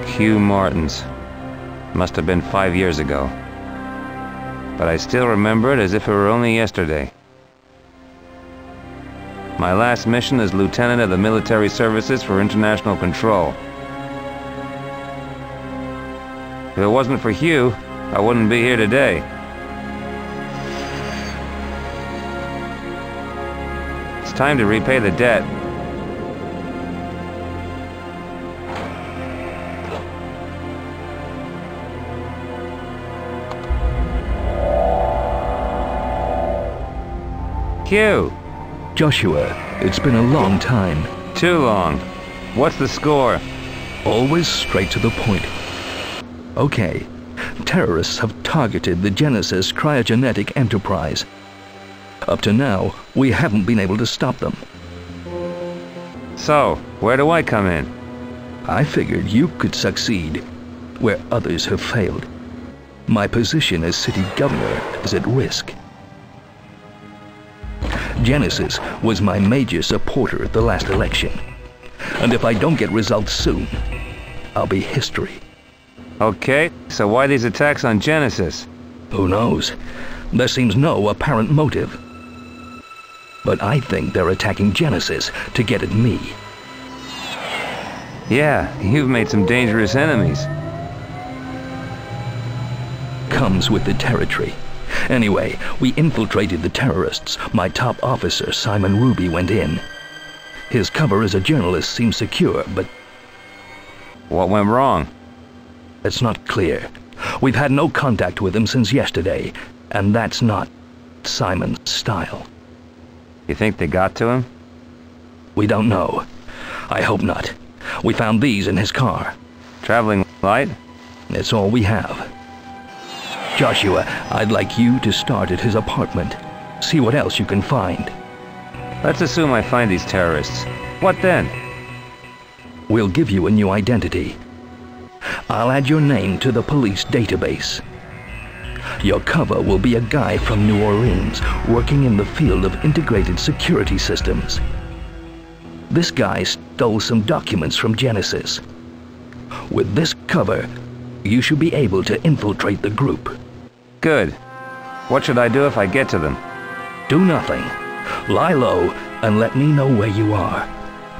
Hugh Martins. Must have been 5 years ago. But I still remember it as if it were only yesterday. My last mission as Lieutenant of the Military Services for International Control. If it wasn't for Hugh, I wouldn't be here today. It's time to repay the debt. Hugh! Joshua, it's been a long time. Too long. What's the score? Always straight to the point. Okay, terrorists have targeted the Genesis cryogenetic enterprise. Up to now, we haven't been able to stop them. So, where do I come in? I figured you could succeed where others have failed. My position as city governor is at risk. Genesis was my major supporter at the last election. And if I don't get results soon, I'll be history. Okay, so why these attacks on Genesis? Who knows? There seems no apparent motive. But I think they're attacking Genesis to get at me. Yeah, you've made some dangerous enemies. Comes with the territory. Anyway, we infiltrated the terrorists. My top officer, Simon Ruby, went in. His cover as a journalist seems secure, but... What went wrong? It's not clear. We've had no contact with him since yesterday, and that's not Simon's style. You think they got to him? We don't know. I hope not. We found these in his car. Traveling light? It's all we have. Joshua, I'd like you to start at his apartment. See what else you can find. Let's assume I find these terrorists. What then? We'll give you a new identity. I'll add your name to the police database. Your cover will be a guy from New Orleans working in the field of integrated security systems. This guy stole some documents from Genesis. With this cover, you should be able to infiltrate the group. Good. What should I do if I get to them? Do nothing. Lie low and let me know where you are.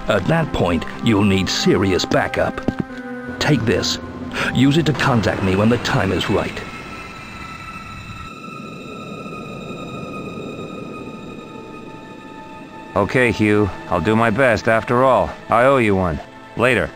At that point, you'll need serious backup. Take this. Use it to contact me when the time is right. Okay, Hugh. I'll do my best after all. I owe you one. Later.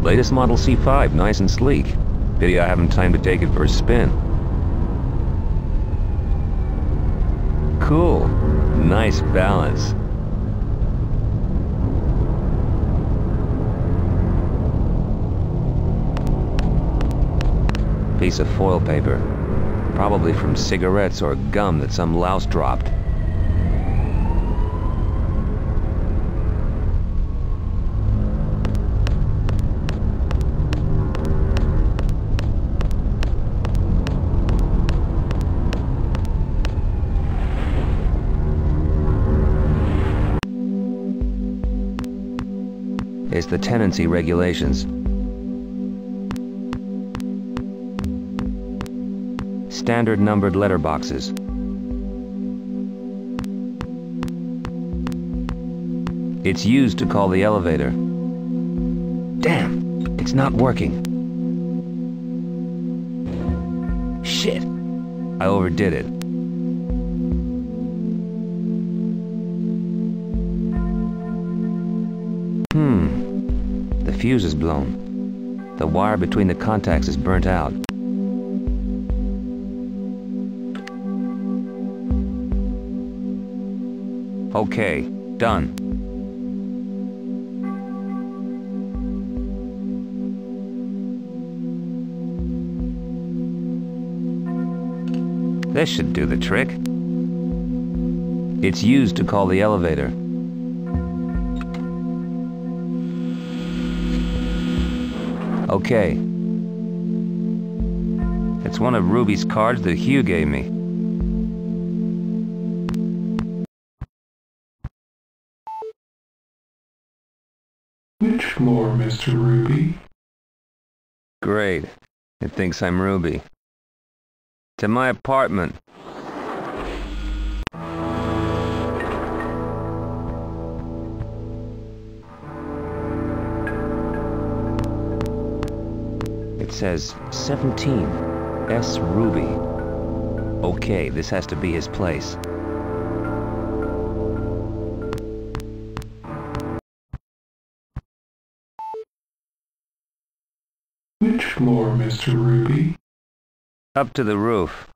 Latest Model C5, nice and sleek. Pity I haven't time to take it for a spin. Cool. Nice balance. Piece of foil paper. Probably from cigarettes or gum that some louse dropped. It's the tenancy regulations. Standard numbered letterboxes. It's used to call the elevator. Damn, it's not working. Shit, I overdid it. The fuse is blown. The wire between the contacts is burnt out. Okay, done. This should do the trick. It's used to call the elevator. Okay. It's one of Ruby's cards that Hugh gave me. Which floor, Mr. Ruby? Great. It thinks I'm Ruby. To my apartment. It says 17. S. Ruby. Okay, this has to be his place. Which floor, Mr. Ruby? Up to the roof.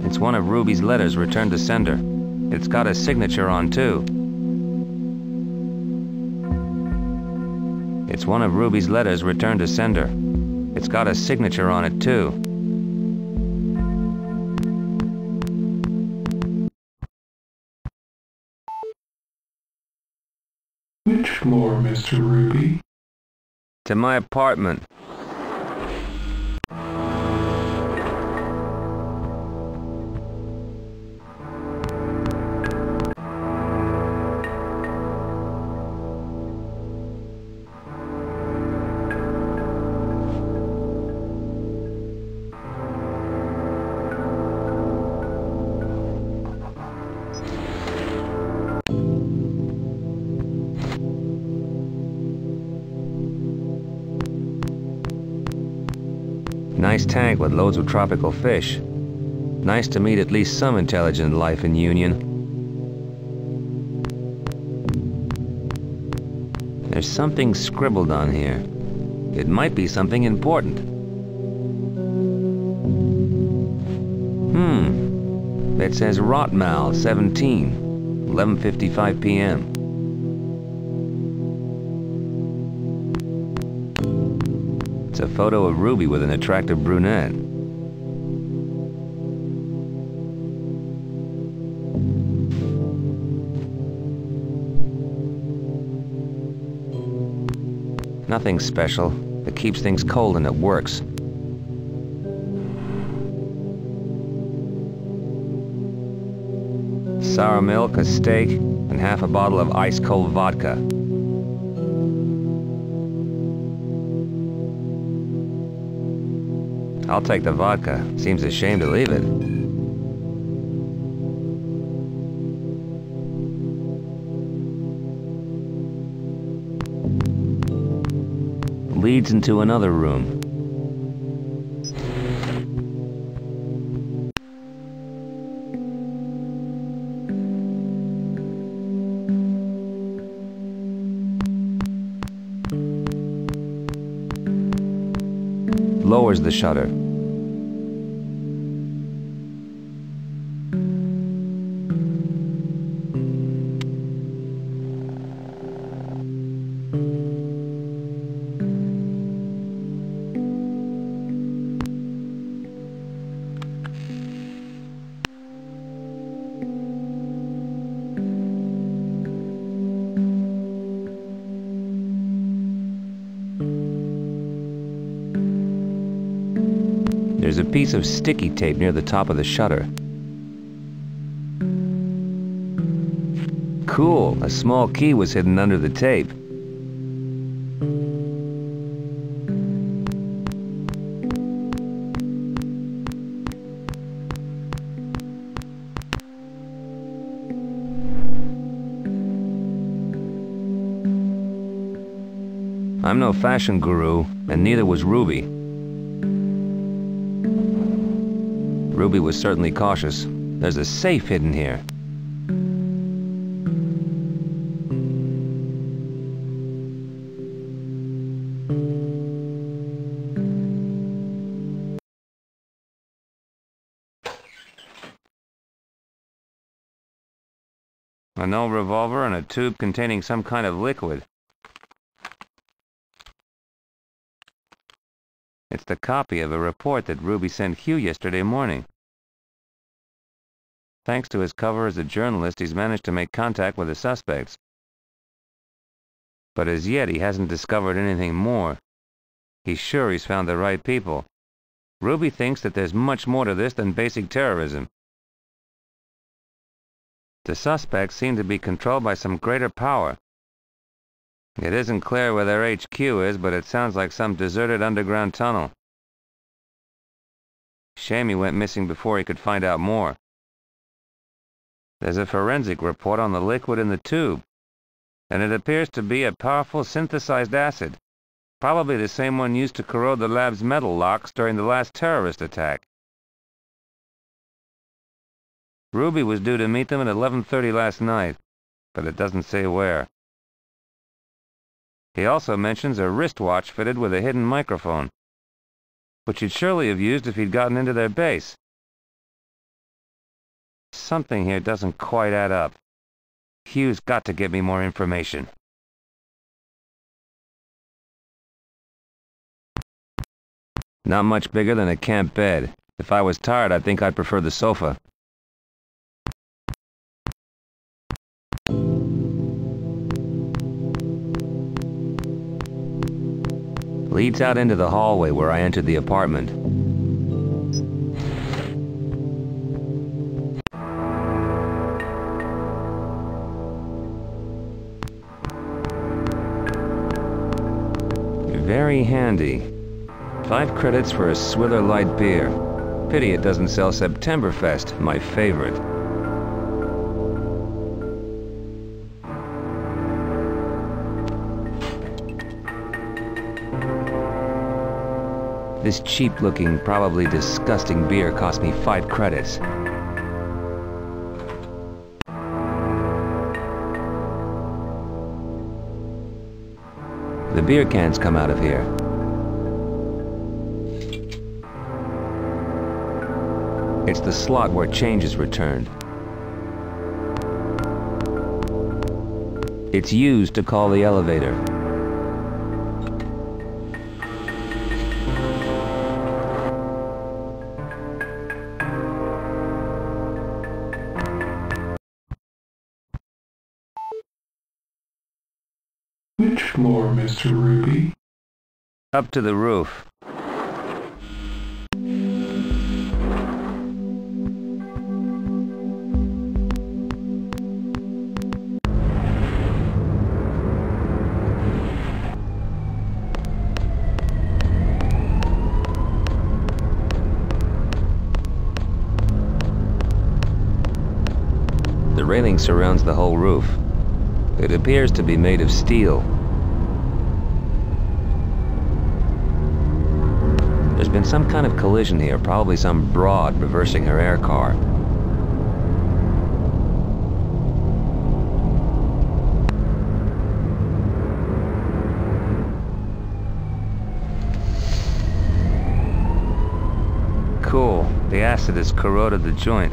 It's one of Ruby's letters returned to sender. It's got a signature on, too. It's one of Ruby's letters returned to sender. It's got a signature on it, too. Which floor, Mr. Ruby? To my apartment. Nice tank with loads of tropical fish. Nice to meet at least some intelligent life in Union. There's something scribbled on here. It might be something important. It says Rotmal, 17, 11:55 p.m. It's a photo of Ruby with an attractive brunette. Nothing special. It keeps things cold and it works. Sour milk, a steak, and half a bottle of ice-cold vodka. I'll take the vodka. Seems a shame to leave it. Leads into another room. Lowers the shutter. There's a piece of sticky tape near the top of the shutter. Cool, a small key was hidden under the tape. I'm no fashion guru, and neither was Ruby. Ruby was certainly cautious. There's a safe hidden here. An old revolver and a tube containing some kind of liquid. It's the copy of a report that Ruby sent Hugh yesterday morning. Thanks to his cover as a journalist, he's managed to make contact with the suspects. But as yet, he hasn't discovered anything more. He's sure he's found the right people. Ruby thinks that there's much more to this than basic terrorism. The suspects seem to be controlled by some greater power. It isn't clear where their HQ is, but it sounds like some deserted underground tunnel. Shame he went missing before he could find out more. There's a forensic report on the liquid in the tube, and it appears to be a powerful synthesized acid, probably the same one used to corrode the lab's metal locks during the last terrorist attack. Ruby was due to meet them at 11:30 last night, but it doesn't say where. He also mentions a wristwatch fitted with a hidden microphone, which he'd surely have used if he'd gotten into their base. Something here doesn't quite add up. Hugh's got to give me more information. Not much bigger than a camp bed. If I was tired, I think I'd prefer the sofa. Leads out into the hallway where I entered the apartment. Very handy. 5 credits for a Swiller light beer. Pity it doesn't sell Septemberfest, my favorite. This cheap-looking, probably disgusting beer cost me 5 credits. The beer cans come out of here. It's the slot where change is returned. It's used to call the elevator. Which floor, Mr. Ruby? Up to the roof. The railing surrounds the whole roof. It appears to be made of steel. There's been some kind of collision here, probably some broad reversing her air car. Cool. The acid has corroded the joint.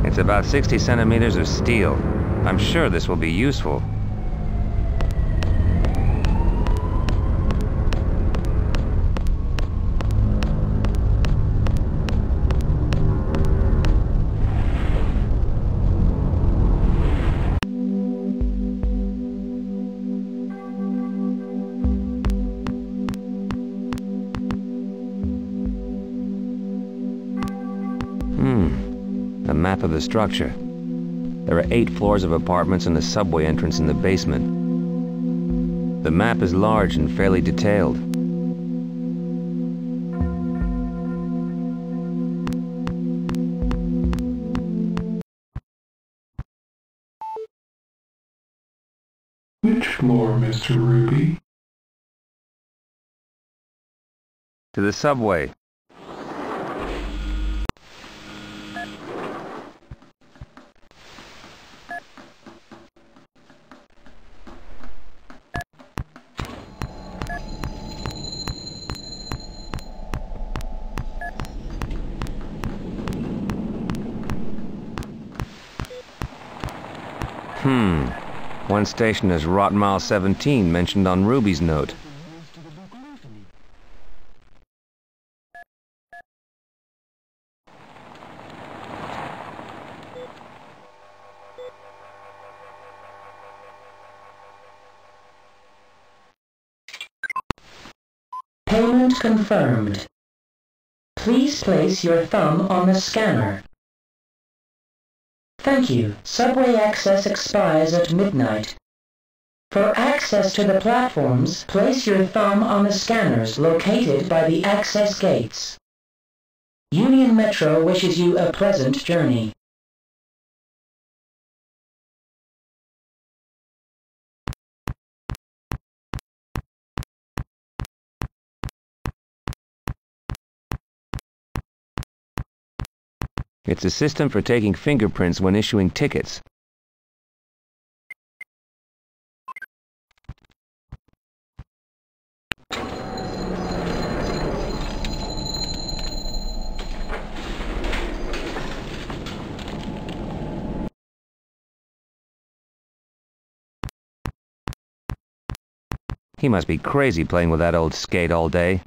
It's about 60 centimeters of steel. I'm sure this will be useful. A map of the structure. There are 8 floors of apartments and a subway entrance in the basement. The map is large and fairly detailed. Which floor, Mr. Ruby? To the subway. One station is Rot Mile 17, mentioned on Ruby's note. Payment confirmed. Please place your thumb on the scanner. Thank you. Subway access expires at midnight. For access to the platforms, place your thumb on the scanners located by the access gates. Union Metro wishes you a pleasant journey. It's a system for taking fingerprints when issuing tickets. He must be crazy playing with that old skate all day.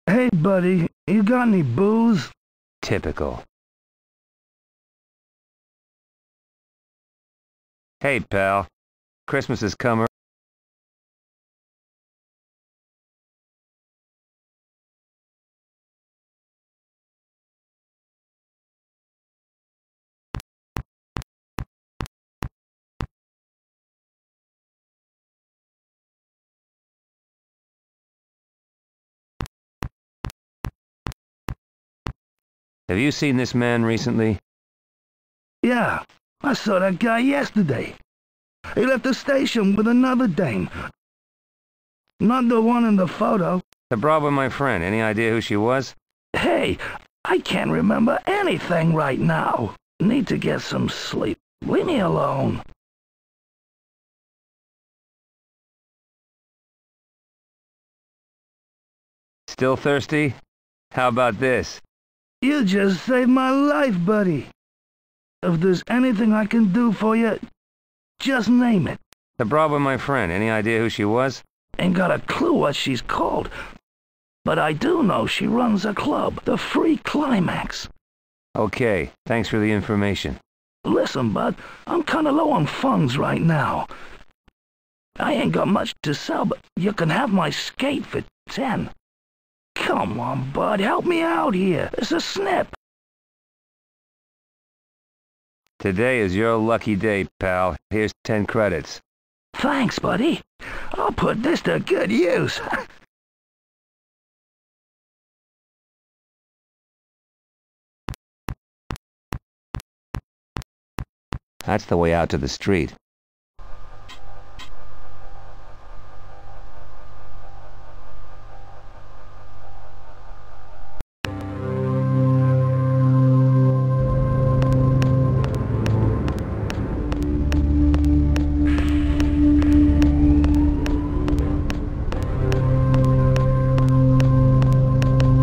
Hey, buddy, you got any booze? Typical. Hey, pal. Christmas is coming. Have you seen this man recently? Yeah, I saw that guy yesterday. He left the station with another dame. Not the one in the photo. The broad with my friend. Any idea who she was? Hey, I can't remember anything right now. Need to get some sleep. Leave me alone. Still thirsty? How about this? You just saved my life, buddy. If there's anything I can do for you, just name it. The broad with my friend. Any idea who she was? Ain't got a clue what she's called. But I do know she runs a club, the Free Climax. Okay, thanks for the information. Listen, bud, I'm kinda low on funds right now. I ain't got much to sell, but you can have my skate for 10. Come on, bud, help me out here. It's a snip. Today is your lucky day, pal. Here's 10 credits. Thanks, buddy. I'll put this to good use. That's the way out to the street.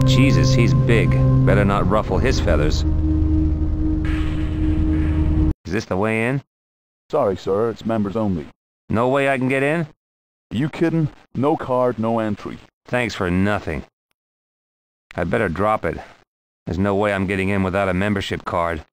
Jesus, he's big. Better not ruffle his feathers. Is this the way in? Sorry, sir, it's members only. No way I can get in? You kidding? No card, no entry. Thanks for nothing. I'd better drop it. There's no way I'm getting in without a membership card.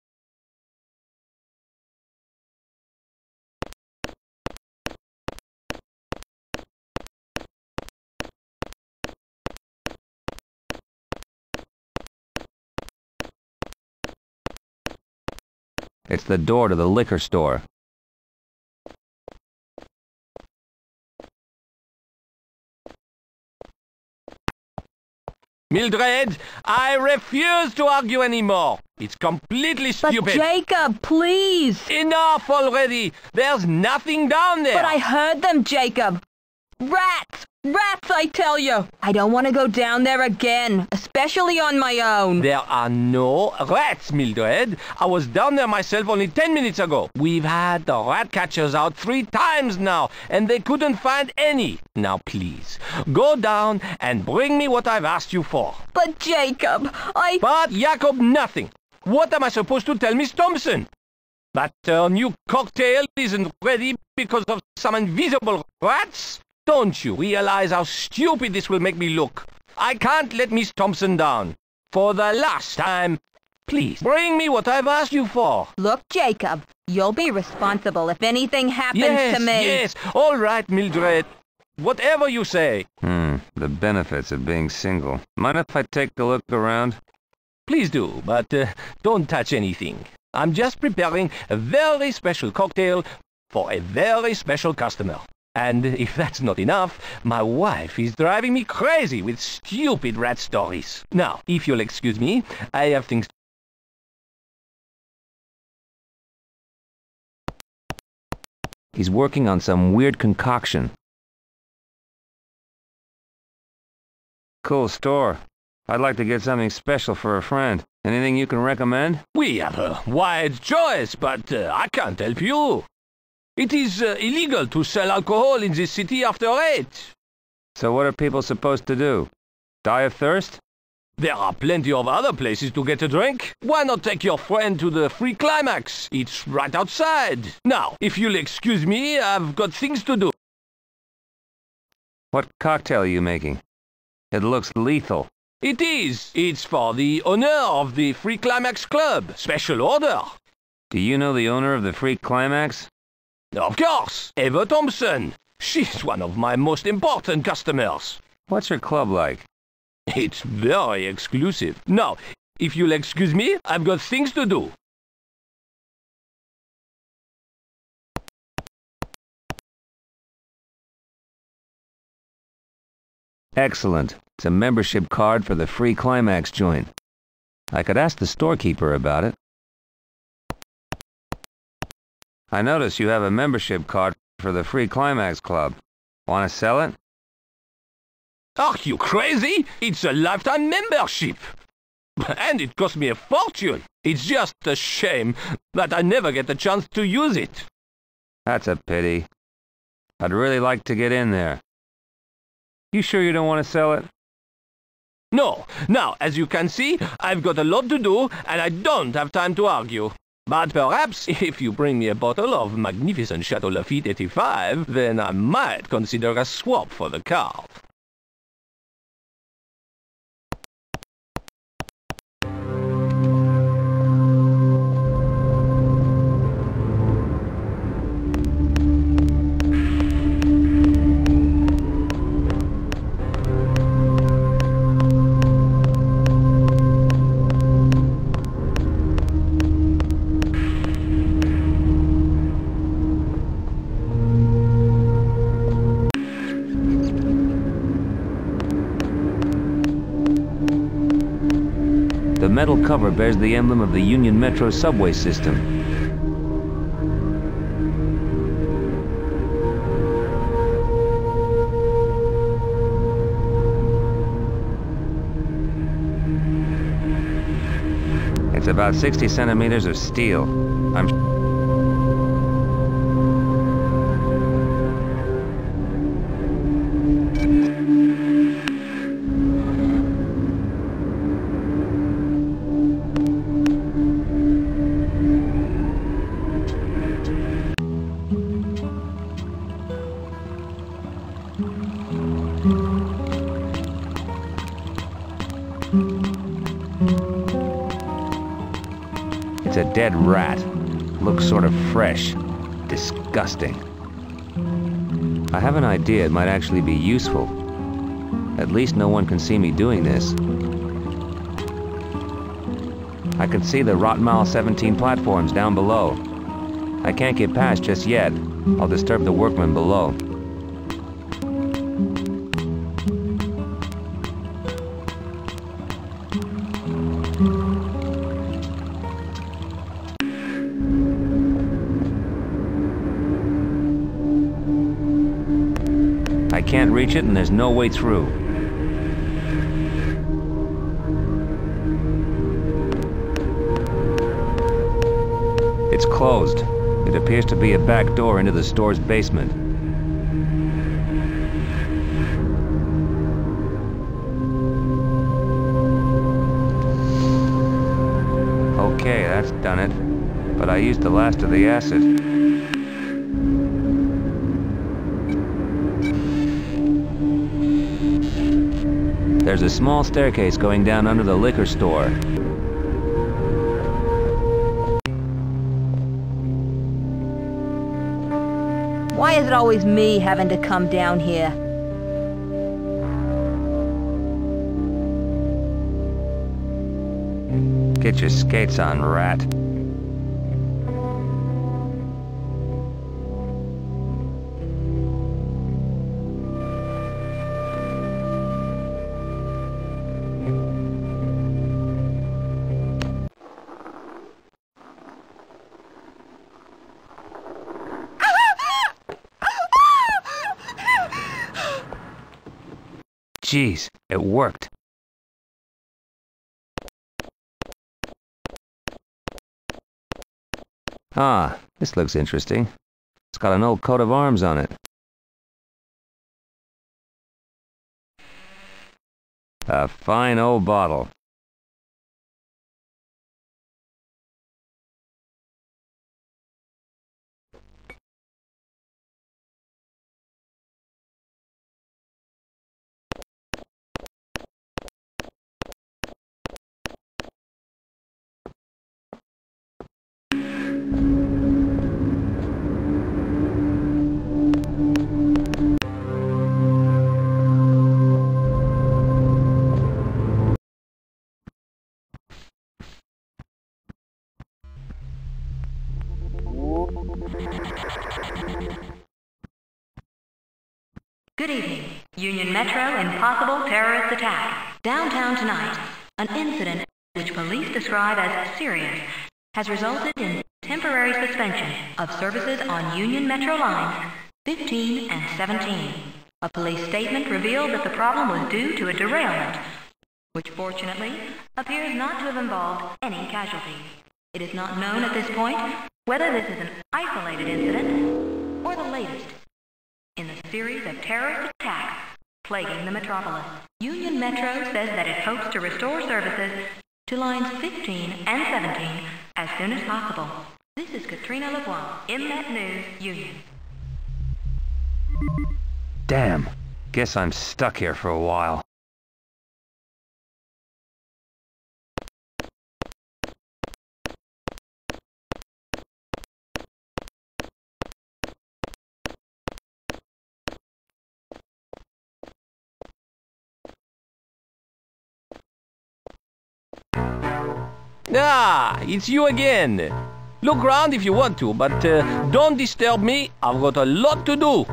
It's the door to the liquor store. Mildred, I refuse to argue anymore. It's completely stupid. But Jacob, please! Enough already! There's nothing down there! But I heard them, Jacob! Rats! Rats, I tell you! I don't want to go down there again, especially on my own. There are no rats, Mildred. I was down there myself only 10 minutes ago. We've had the rat catchers out 3 times now, and they couldn't find any. Now, please, go down and bring me what I've asked you for. But Jacob, But, Jacob, nothing. What am I supposed to tell Miss Thompson? That new cocktail isn't ready because of some invisible rats? Don't you realize how stupid this will make me look? I can't let Miss Thompson down. For the last time, please, bring me what I've asked you for. Look, Jacob, you'll be responsible if anything happens to me. Yes, all right, Mildred. Whatever you say. The benefits of being single. Mind if I take a look around? Please do, but don't touch anything. I'm just preparing a very special cocktail for a very special customer. And if that's not enough, my wife is driving me crazy with stupid rat stories. Now, if you'll excuse me, I have things... He's working on some weird concoction. Cool store. I'd like to get something special for a friend. Anything you can recommend? We have a wide choice, but I can't help you. It is illegal to sell alcohol in this city after 8. So what are people supposed to do? Die of thirst? There are plenty of other places to get a drink. Why not take your friend to the Free Climax? It's right outside. Now, if you'll excuse me, I've got things to do. What cocktail are you making? It looks lethal. It is. It's for the owner of the Free Climax Club. Special order. Do you know the owner of the Free Climax? Of course. Eva Thompson. She's one of my most important customers. What's her club like? It's very exclusive. Now, if you'll excuse me, I've got things to do. Excellent. It's a membership card for the Free Climax joint. I could ask the storekeeper about it. I notice you have a membership card for the Free Climax Club. Want to sell it? Are you crazy? It's a lifetime membership. And it cost me a fortune. It's just a shame that I never get the chance to use it. That's a pity. I'd really like to get in there. You sure you don't want to sell it? No. Now, as you can see, I've got a lot to do, and I don't have time to argue. But perhaps, if you bring me a bottle of magnificent Chateau Lafite 85, then I might consider a swap for the card. The metal cover bears the emblem of the Union Metro subway system. It's about 60 centimeters of steel. It's a dead rat. Looks sort of fresh. Disgusting. I have an idea it might actually be useful. At least no one can see me doing this. I can see the Rottmile 17 platforms down below. I can't get past just yet. I'll disturb the workmen below. I can't reach it and there's no way through. It's closed. It appears to be a back door into the store's basement. Okay, that's done it. but I used the last of the acid. There's a small staircase going down under the liquor store. Why is it always me having to come down here? Get your skates on, rat. Jeez, it worked. Ah, this looks interesting. It's got an old coat of arms on it. A fine old bottle. Good evening. Union Metro in possible terrorist attack. Downtown tonight, an incident which police describe as serious has resulted in temporary suspension of services on Union Metro lines 15 and 17. A police statement revealed that the problem was due to a derailment, which fortunately appears not to have involved any casualties. It is not known at this point whether this is an isolated incident or the latest in the series of terrorist attacks plaguing the metropolis. Union Metro says that it hopes to restore services to lines 15 and 17 as soon as possible. This is Katrina Lavoie, MNet News, Union. Damn. Guess I'm stuck here for a while. Ah, it's you again. Look round if you want to, but don't disturb me. I've got a lot to do.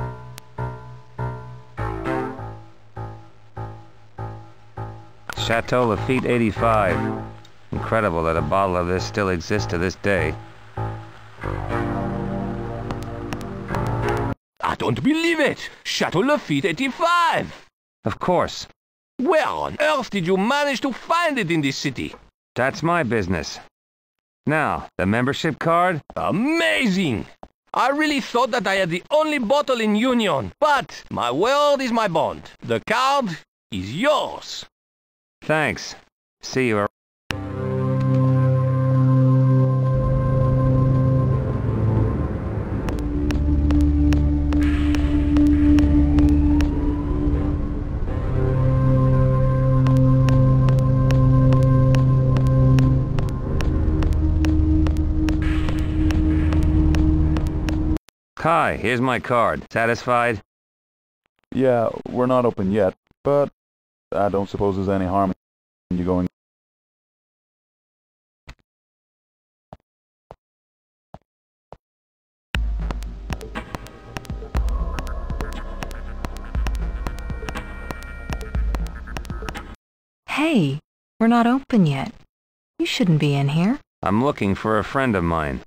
Chateau Lafitte 85. Incredible that a bottle of this still exists to this day. I don't believe it. Chateau Lafitte 85. Of course. Where on earth did you manage to find it in this city? That's my business. Now, the membership card? Amazing! I really thought that I had the only bottle in Union, but my word is my bond. The card is yours. Thanks. See you around. Hi, here's my card. Satisfied? Yeah, we're not open yet, but I don't suppose there's any harm in you going. Hey, we're not open yet. You shouldn't be in here. I'm looking for a friend of mine.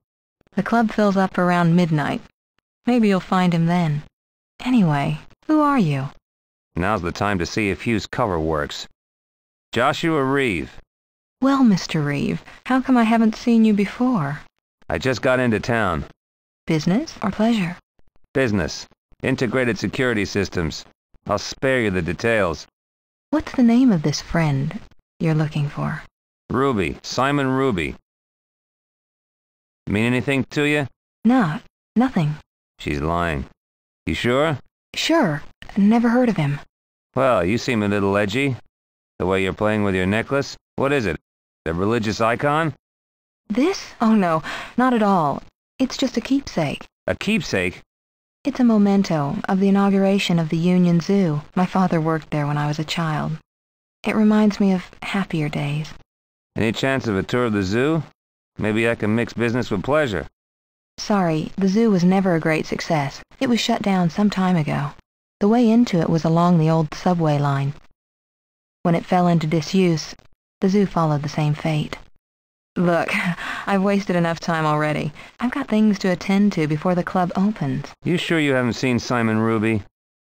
The club fills up around midnight. Maybe you'll find him then. Anyway, who are you? Now's the time to see if Hugh's cover works. Joshua Reeve. Well, Mr. Reeve, how come I haven't seen you before? I just got into town. Business or pleasure? Business. Integrated security systems. I'll spare you the details. What's the name of this friend you're looking for? Ruby. Simon Ruby. Mean anything to you? No, nothing. She's lying. You sure? Sure. Never heard of him. Well, you seem a little edgy. The way you're playing with your necklace. What is it? A religious icon? This? Oh no, not at all. It's just a keepsake. A keepsake? It's a memento of the inauguration of the Union Zoo. My father worked there when I was a child. It reminds me of happier days. Any chance of a tour of the zoo? Maybe I can mix business with pleasure. Sorry, the zoo was never a great success. It was shut down some time ago. The way into it was along the old subway line. When it fell into disuse, the zoo followed the same fate. Look, I've wasted enough time already. I've got things to attend to before the club opens. You sure you haven't seen Simon Ruby?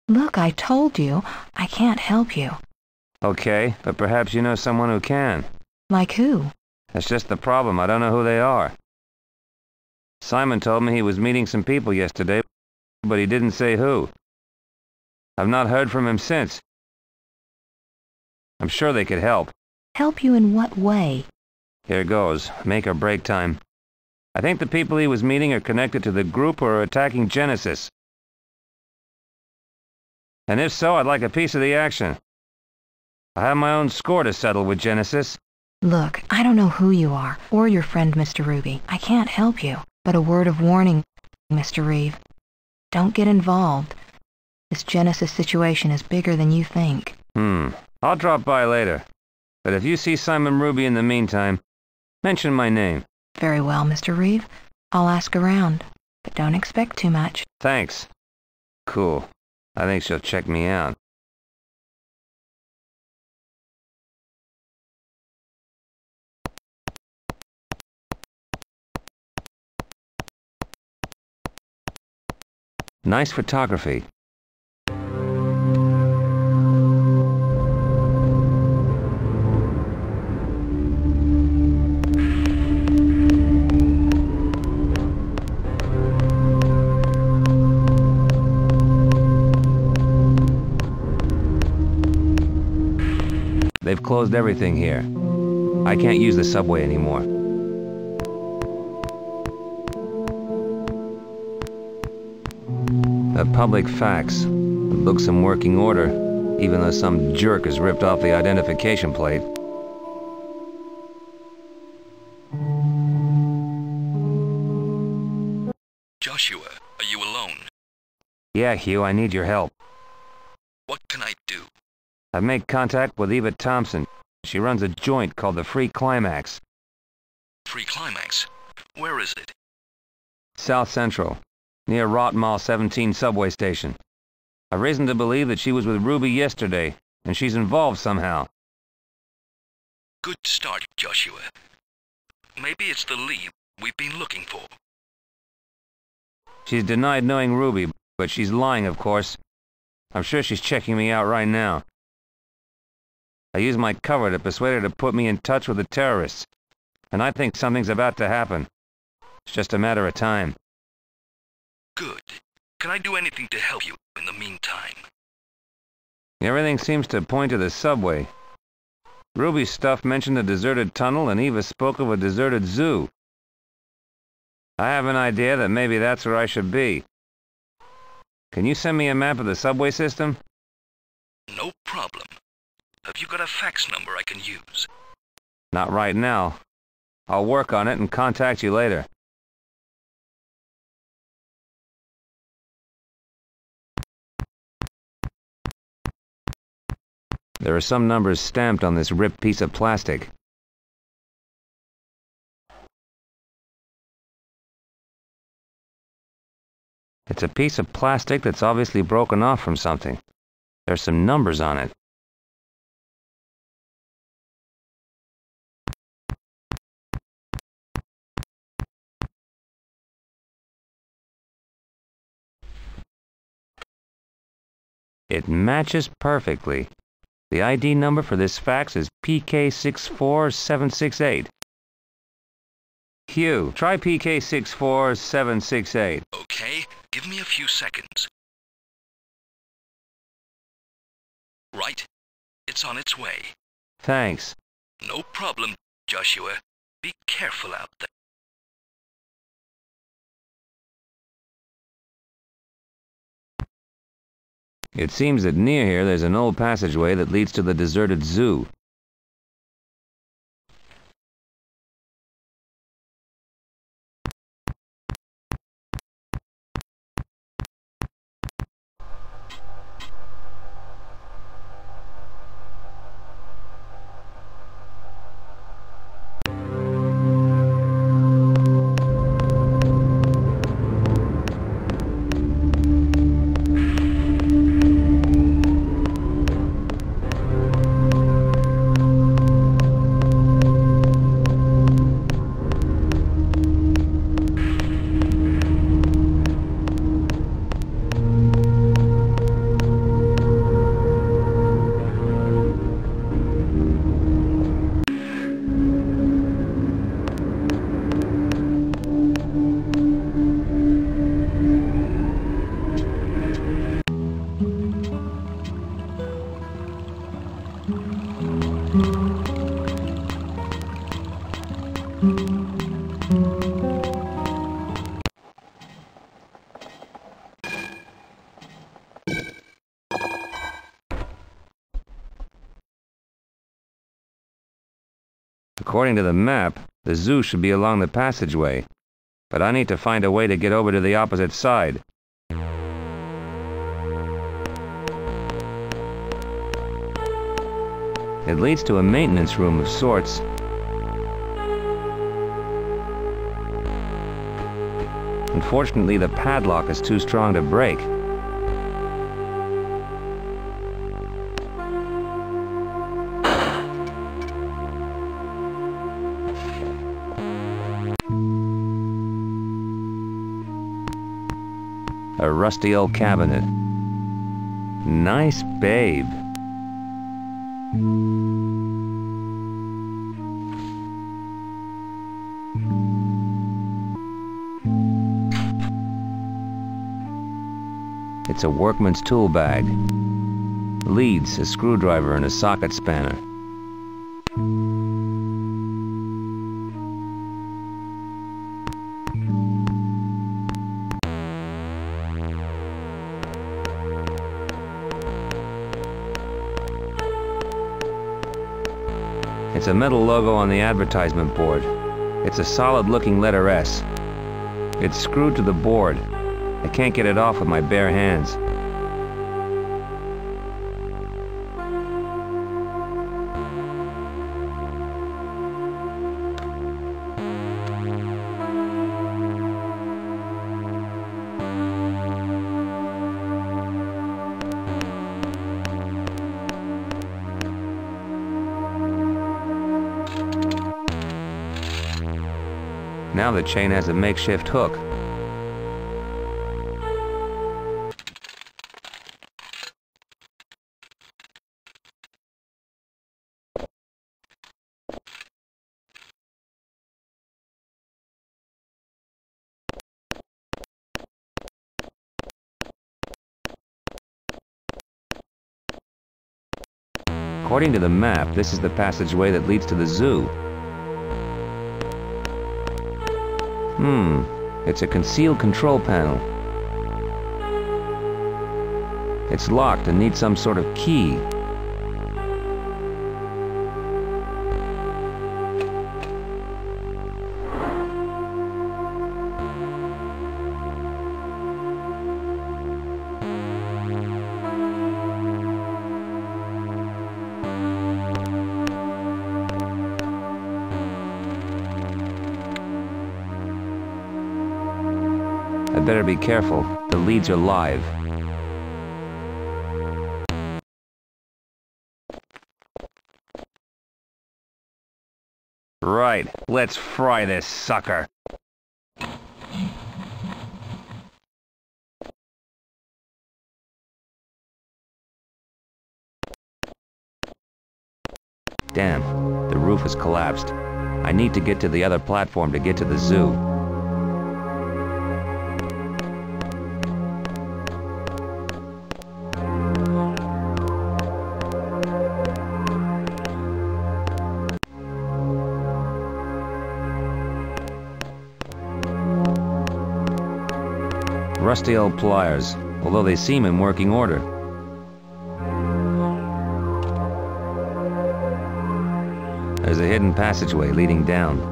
Look, I told you, I can't help you. Okay, but perhaps you know someone who can. Like who? That's just the problem. I don't know who they are. Simon told me he was meeting some people yesterday, but he didn't say who. I've not heard from him since. I'm sure they could help. Help you in what way? Here goes. Make or break time. I think the people he was meeting are connected to the group who are attacking Genesis. And if so, I'd like a piece of the action. I have my own score to settle with Genesis. Look, I don't know who you are, or your friend Mr. Ruby. I can't help you. But a word of warning, Mr. Reeve. Don't get involved. This Genesis situation is bigger than you think. I'll drop by later. But if you see Simon Ruby in the meantime, mention my name. Very well, Mr. Reeve. I'll ask around, but don't expect too much. Thanks. Cool. I think she'll check me out. Nice photography. They've closed everything here. I can't use the subway anymore. A public fax. The book's in working order, even though some jerk has ripped off the identification plate. Joshua, are you alone? Yeah, Hugh, I need your help. What can I do? I've made contact with Eva Thompson. She runs a joint called the Free Climax. Free Climax? Where is it? South Central, near Rot Mall 17 subway station. I've reason to believe that she was with Ruby yesterday, and she's involved somehow. Good start, Joshua. Maybe it's the lead we've been looking for. She's denied knowing Ruby, but she's lying, of course. I'm sure she's checking me out right now. I used my cover to persuade her to put me in touch with the terrorists, and I think something's about to happen. It's just a matter of time. Good. Can I do anything to help you in the meantime? Everything seems to point to the subway. Ruby's stuff mentioned a deserted tunnel, and Eva spoke of a deserted zoo. I have an idea that maybe that's where I should be. Can you send me a map of the subway system? No problem. Have you got a fax number I can use? Not right now. I'll work on it and contact you later. There are some numbers stamped on this ripped piece of plastic. It's a piece of plastic that's obviously broken off from something. There's some numbers on it. It matches perfectly. The ID number for this fax is PK64768. Hugh, try PK64768. Okay, give me a few seconds. Right, it's on its way. Thanks. No problem, Joshua. Be careful out there. It seems that near here there's an old passageway that leads to the deserted zoo. According to the map, the zoo should be along the passageway, but I need to find a way to get over to the opposite side. It leads to a maintenance room of sorts. Unfortunately, the padlock is too strong to break. A rusty old cabinet. Nice babe. It's a workman's tool bag. Leads, a screwdriver, and a socket spanner. It's a metal logo on the advertisement board. It's a solid-looking letter S. It's screwed to the board. I can't get it off with my bare hands. Now the chain has a makeshift hook. According to the map, this is the passageway that leads to the zoo. It's a concealed control panel. It's locked and needs some sort of key. I better be careful. The leads are live. Right, let's fry this sucker. Damn, the roof has collapsed. I need to get to the other platform to get to the zoo. Rusty old pliers, although they seem in working order. There's a hidden passageway leading down.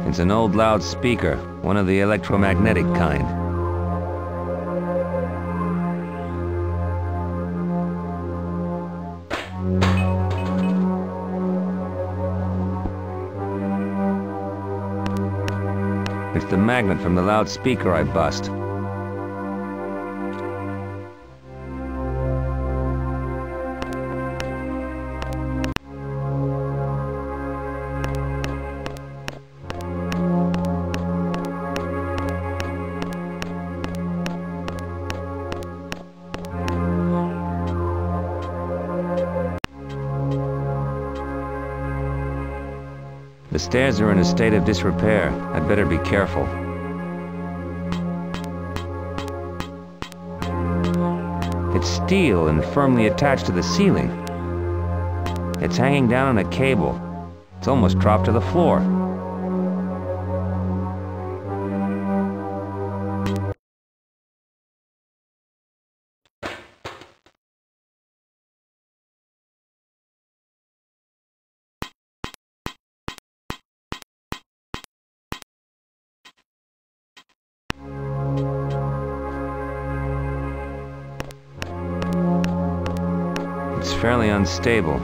It's an old loudspeaker, one of the electromagnetic kind. It's the magnet from the loudspeaker I bust. The stairs are in a state of disrepair. I'd better be careful. It's steel and firmly attached to the ceiling. It's hanging down on a cable. It's almost dropped to the floor. It's fairly unstable.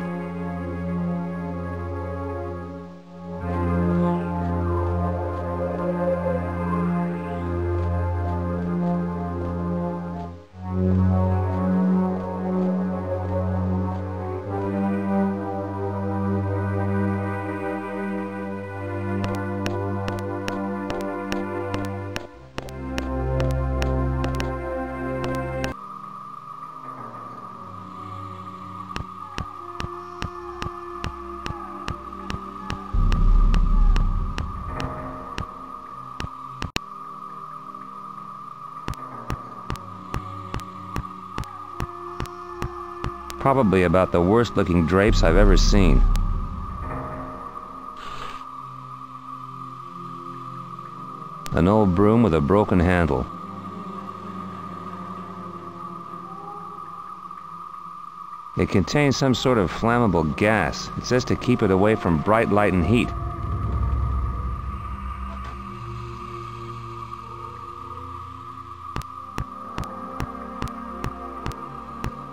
Probably about the worst-looking drapes I've ever seen. An old broom with a broken handle. It contains some sort of flammable gas. It says to keep it away from bright light and heat.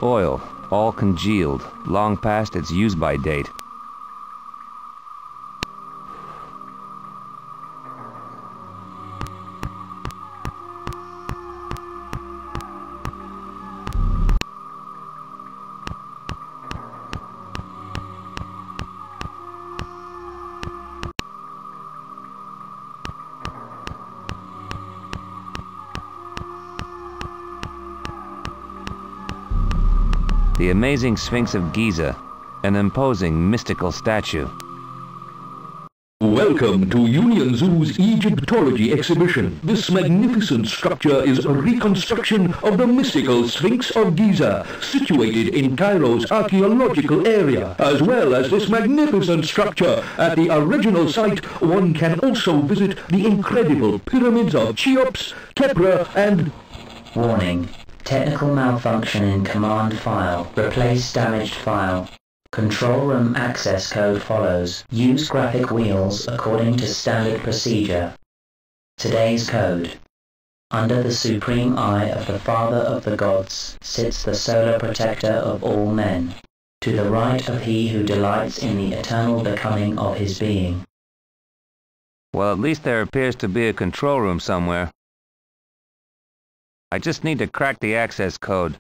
Oil. All congealed, long past its use-by date. The amazing Sphinx of Giza, an imposing mystical statue. Welcome to Union Zoo's Egyptology exhibition. This magnificent structure is a reconstruction of the mystical Sphinx of Giza, situated in Cairo's archaeological area. As well as this magnificent structure, at the original site, one can also visit the incredible pyramids of Cheops, Khepra, and... Warning. Technical malfunction in command file. Replace damaged file. Control room access code follows. Use graphic wheels according to standard procedure. Today's code. Under the supreme eye of the Father of the Gods sits the solar protector of all men. To the right of he who delights in the eternal becoming of his being. Well, at least there appears to be a control room somewhere. I just need to crack the access code.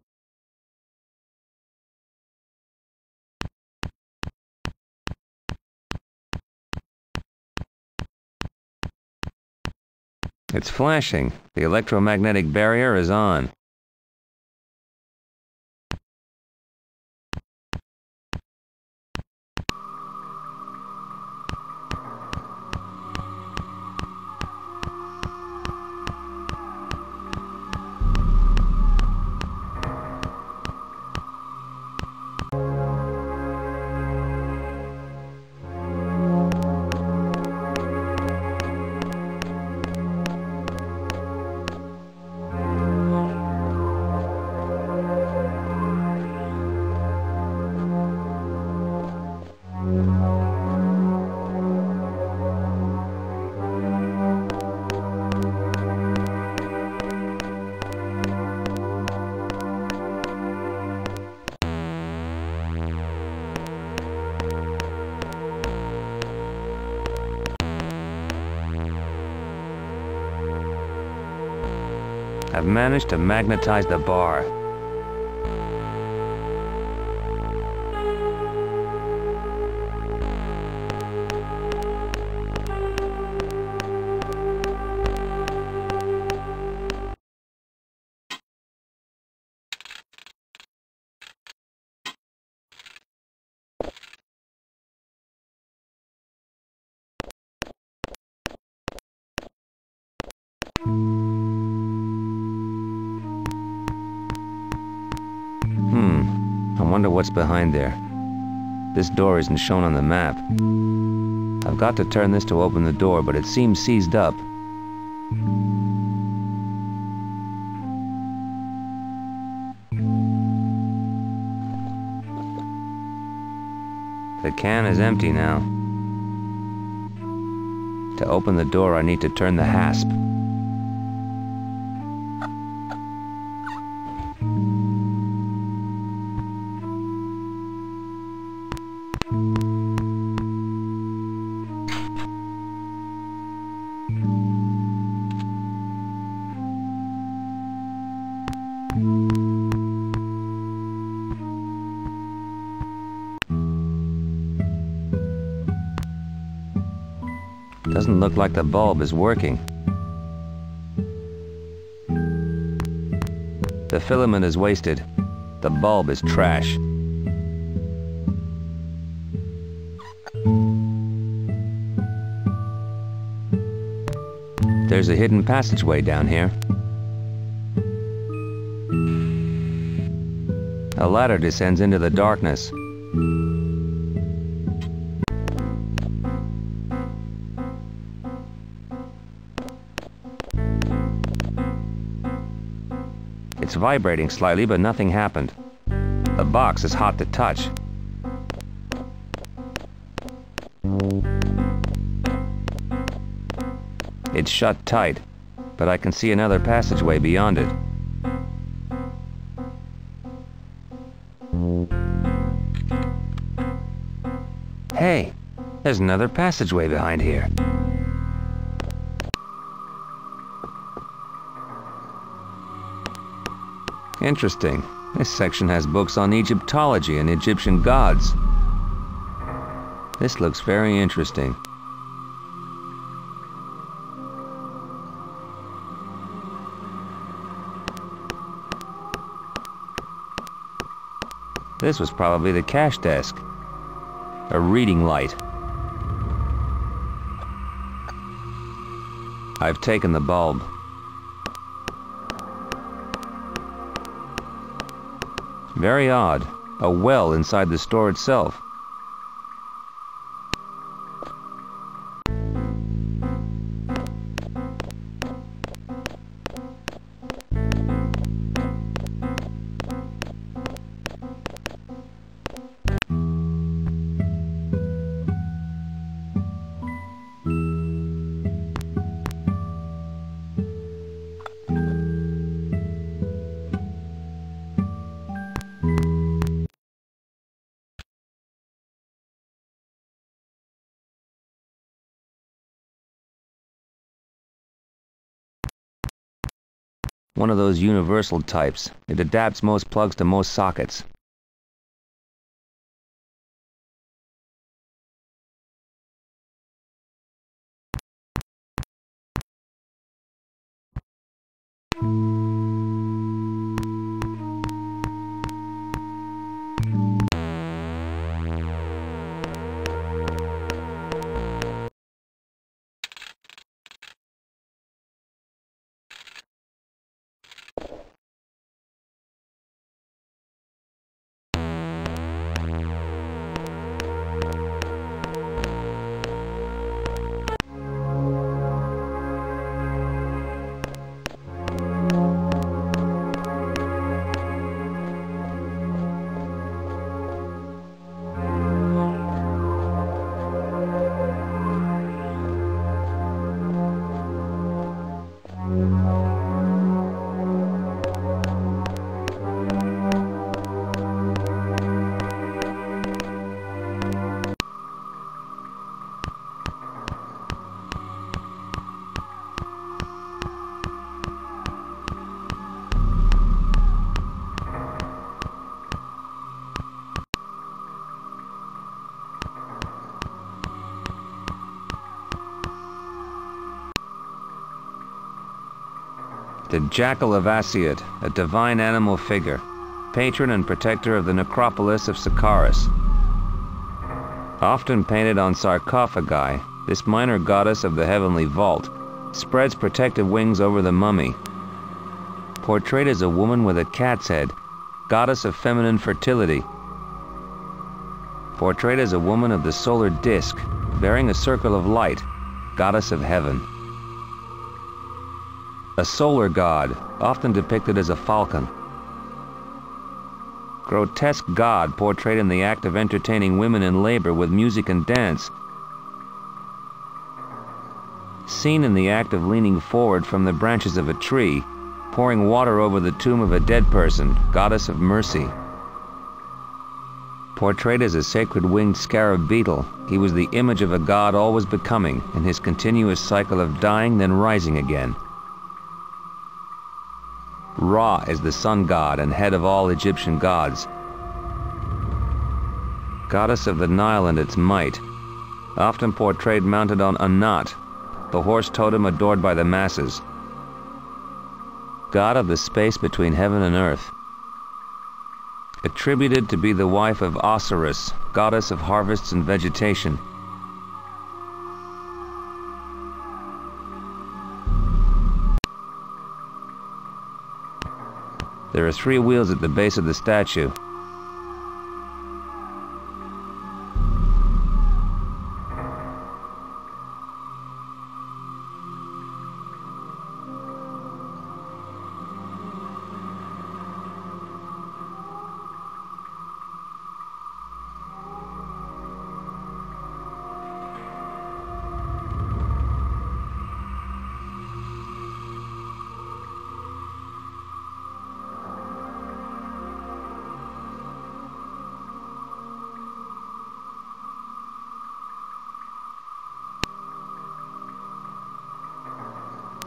It's flashing. The electromagnetic barrier is on. I've managed to magnetize the bar. I wonder what's behind there. This door isn't shown on the map. I've got to turn this to open the door, but it seems seized up. The can is empty now. To open the door, I need to turn the hasp. Doesn't look like the bulb is working. The filament is wasted. The bulb is trash. There's a hidden passageway down here. A ladder descends into the darkness. It's vibrating slightly, but nothing happened. The box is hot to touch. It's shut tight, but I can see another passageway beyond it. Hey, there's another passageway behind here. Interesting. This section has books on Egyptology and Egyptian gods. This looks very interesting. This was probably the cash desk. A reading light. I've taken the bulb. Very odd. A well inside the store itself. One of those universal types. It adapts most plugs to most sockets. The Jackal of Asiut, a divine animal figure, patron and protector of the necropolis of Sikaris. Often painted on sarcophagi, this minor goddess of the heavenly vault spreads protective wings over the mummy. Portrayed as a woman with a cat's head, goddess of feminine fertility. Portrayed as a woman of the solar disk, bearing a circle of light, goddess of heaven. A solar god, often depicted as a falcon. Grotesque god portrayed in the act of entertaining women in labor with music and dance. Seen in the act of leaning forward from the branches of a tree, pouring water over the tomb of a dead person, goddess of mercy. Portrayed as a sacred winged scarab beetle, he was the image of a god always becoming, in his continuous cycle of dying then rising again. Ra is the sun god and head of all Egyptian gods. Goddess of the Nile and its might, often portrayed mounted on Anat, the horse totem adored by the masses. God of the space between heaven and earth. Attributed to be the wife of Osiris, goddess of harvests and vegetation. There are 3 wheels at the base of the statue.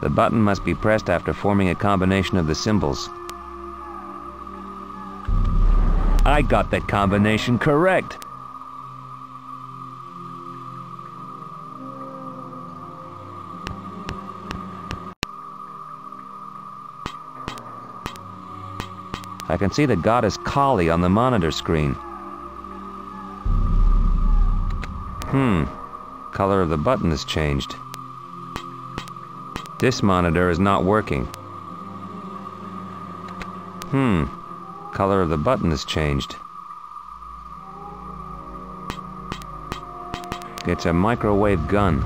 The button must be pressed after forming a combination of the symbols. I got that combination correct! I can see the goddess Kali on the monitor screen. Color of the button has changed. This monitor is not working. Color of the button has changed. It's a microwave gun.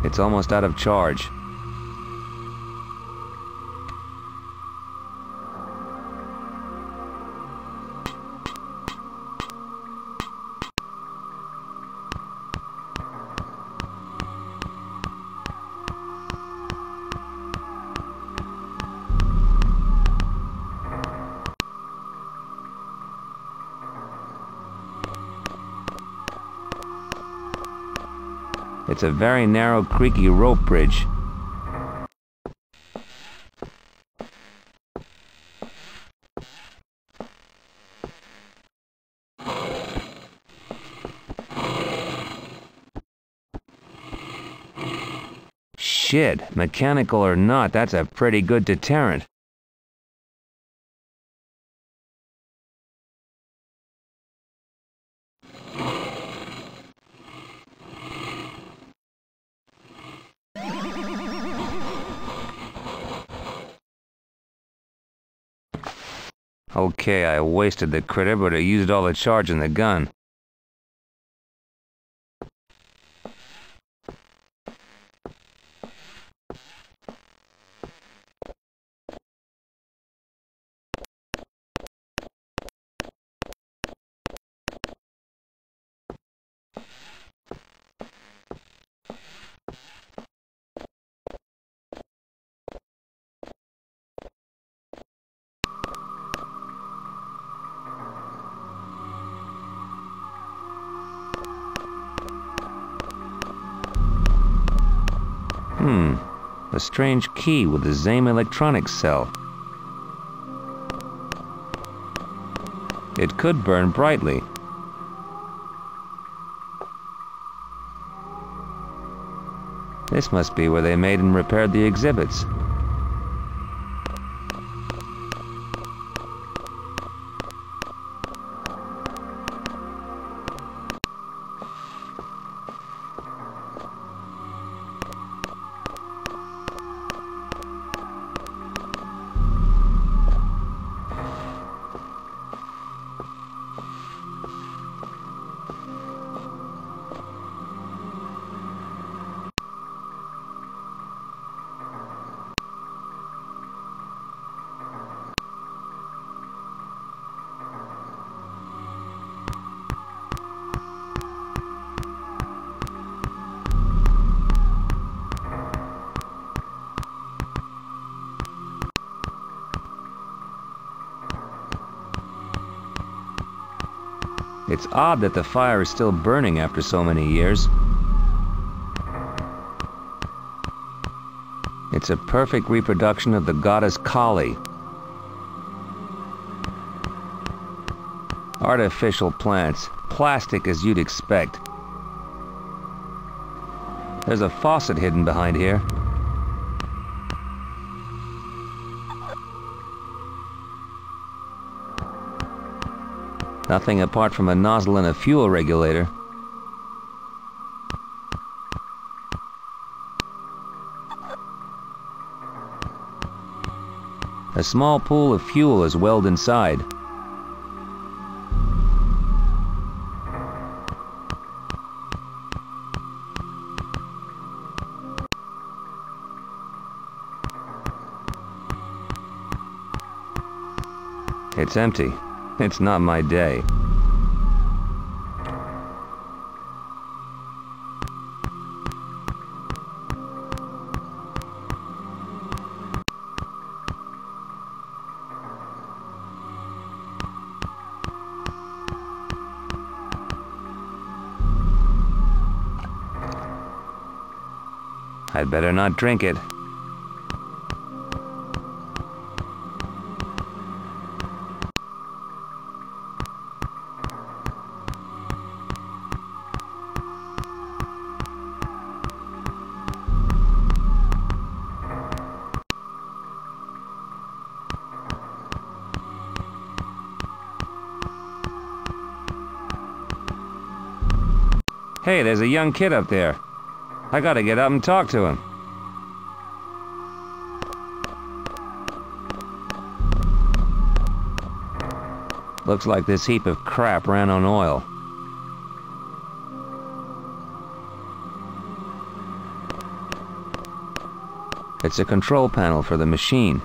It's almost out of charge. It's a very narrow, creaky rope bridge. Shit, mechanical or not, that's a pretty good deterrent. Okay, I wasted the critter, but I used all the charge in the gun. A strange key with the Zame electronics cell. It could burn brightly. This must be where they made and repaired the exhibits. It's odd that the fire is still burning after so many years. It's a perfect reproduction of the goddess Kali. Artificial plants, plastic as you'd expect. There's a faucet hidden behind here. Nothing apart from a nozzle and a fuel regulator. A small pool of fuel is welled inside. It's empty. It's not my day. I'd better not drink it. Hey, there's a young kid up there. I gotta get up and talk to him. Looks like this heap of crap ran on oil. It's a control panel for the machine.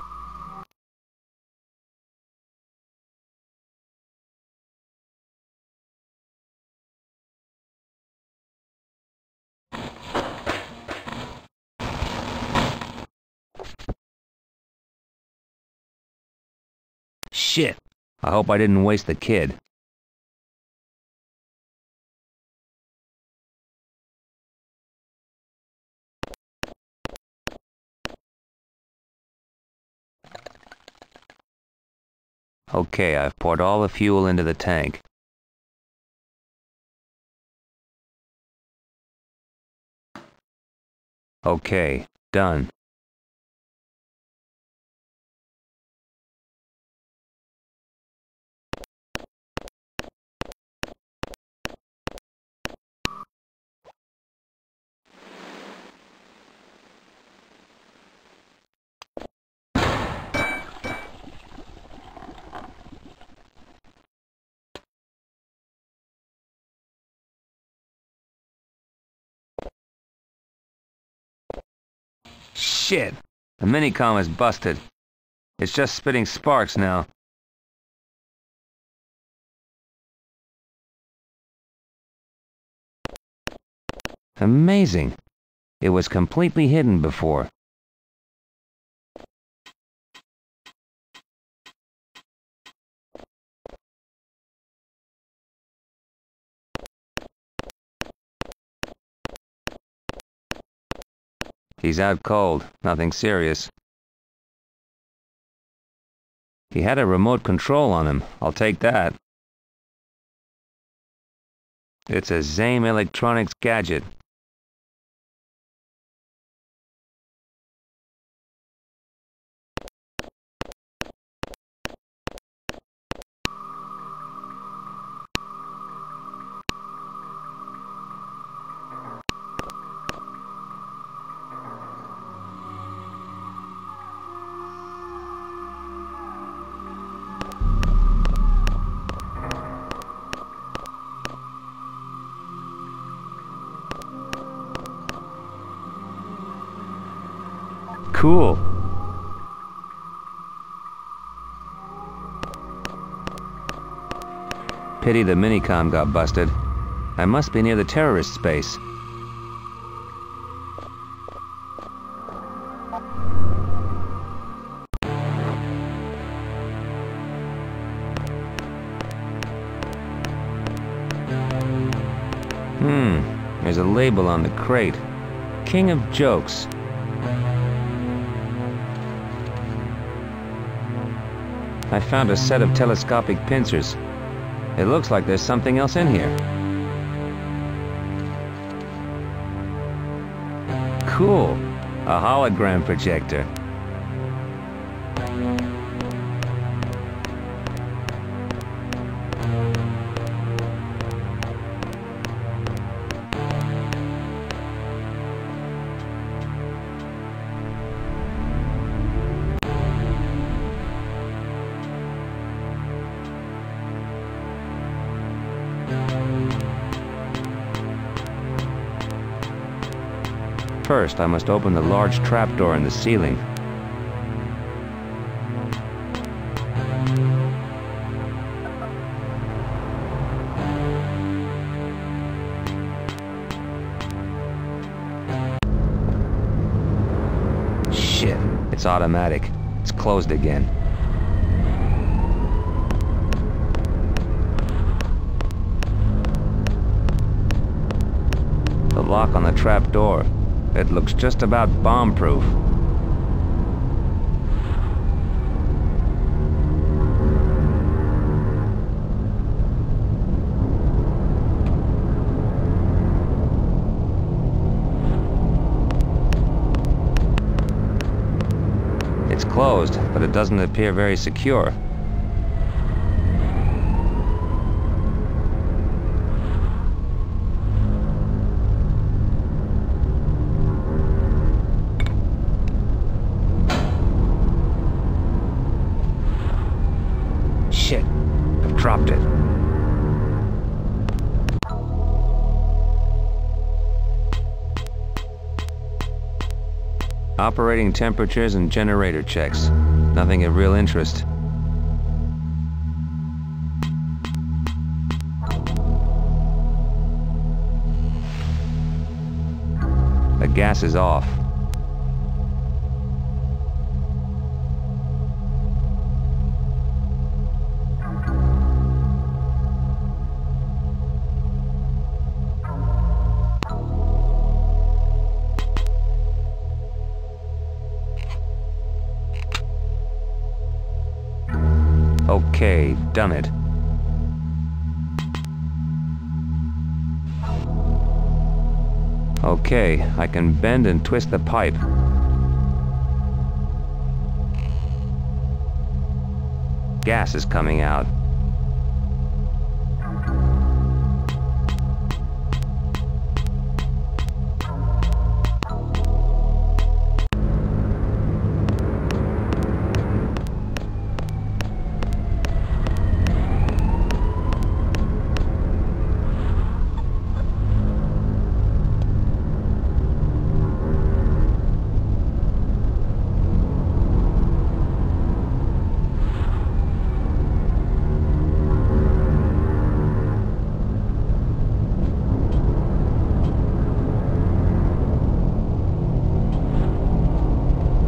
Shit. I hope I didn't waste the kid. Okay, I've poured all the fuel into the tank. Okay, done. Shit! The minicom is busted. It's just spitting sparks now. Amazing. It was completely hidden before. He's out cold, nothing serious. He had a remote control on him, I'll take that. It's a Zame Electronics gadget. Cool. Pity the minicom got busted. I must be near the terrorist space. There's a label on the crate. King of Jokes. I found a set of telescopic pincers. It looks like there's something else in here. Cool. A hologram projector. First, I must open the large trapdoor in the ceiling. Shit, it's automatic. It's closed again. The lock on the trapdoor. It looks just about bomb-proof. It's closed, but it doesn't appear very secure. Shit, I've dropped it. Operating temperatures and generator checks. Nothing of real interest. The gas is off. Okay, done it. Okay, I can bend and twist the pipe. Gas is coming out.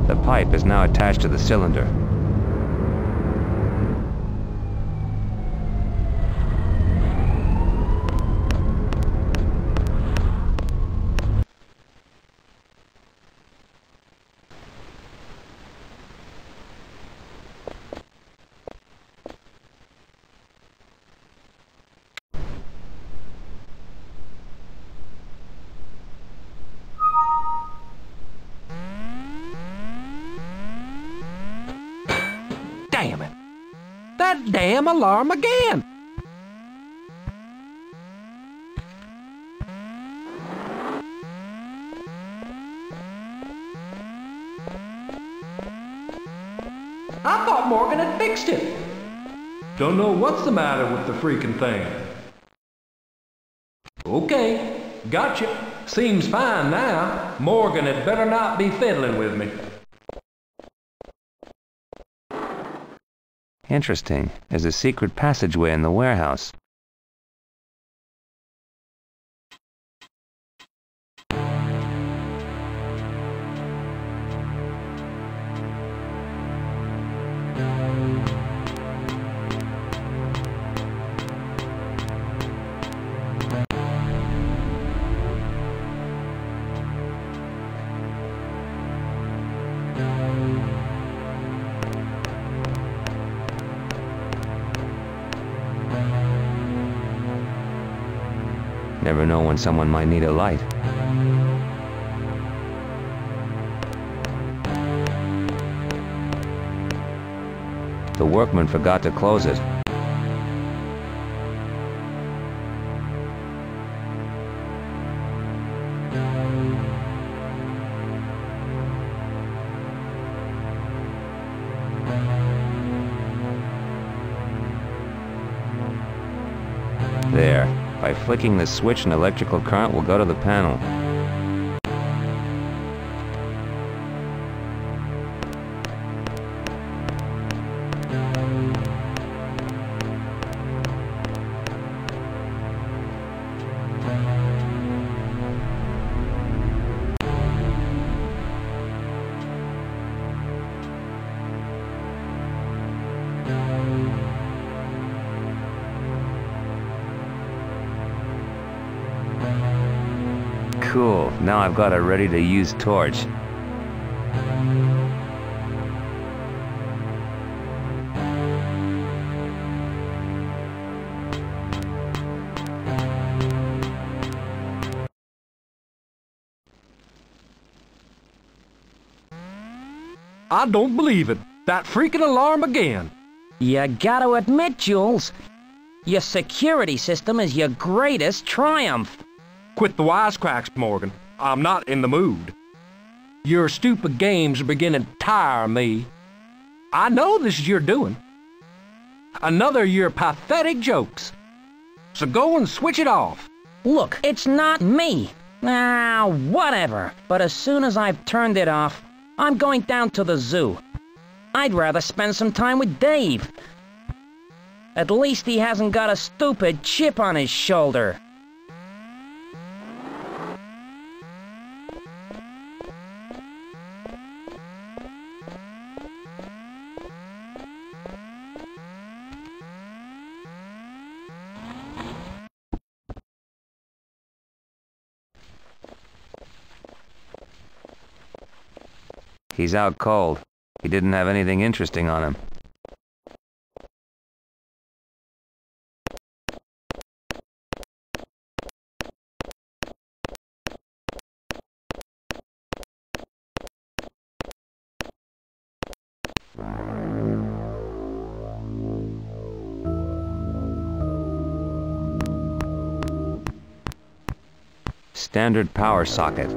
The pipe is now attached to the cylinder. Damn it! That damn alarm again! I thought Morgan had fixed it. Don't know what's the matter with the freaking thing. Okay, gotcha. Seems fine now. Morgan had better not be fiddling with me. Interesting. There's a secret passageway in the warehouse. Never know when someone might need a light. The workman forgot to close it. There. By flicking the switch, an electrical current will go to the panel. Cool, now I've got a ready-to-use torch. I don't believe it. That freaking alarm again. You gotta admit, Jules, your security system is your greatest triumph. Quit the wisecracks, Morgan. I'm not in the mood. Your stupid games are beginning to tire me. I know this is your doing. Another of your pathetic jokes. So go and switch it off. Look, it's not me. Ah, whatever. But as soon as I've turned it off, I'm going down to the zoo. I'd rather spend some time with Dave. At least he hasn't got a stupid chip on his shoulder. He's out cold. He didn't have anything interesting on him. Standard power socket.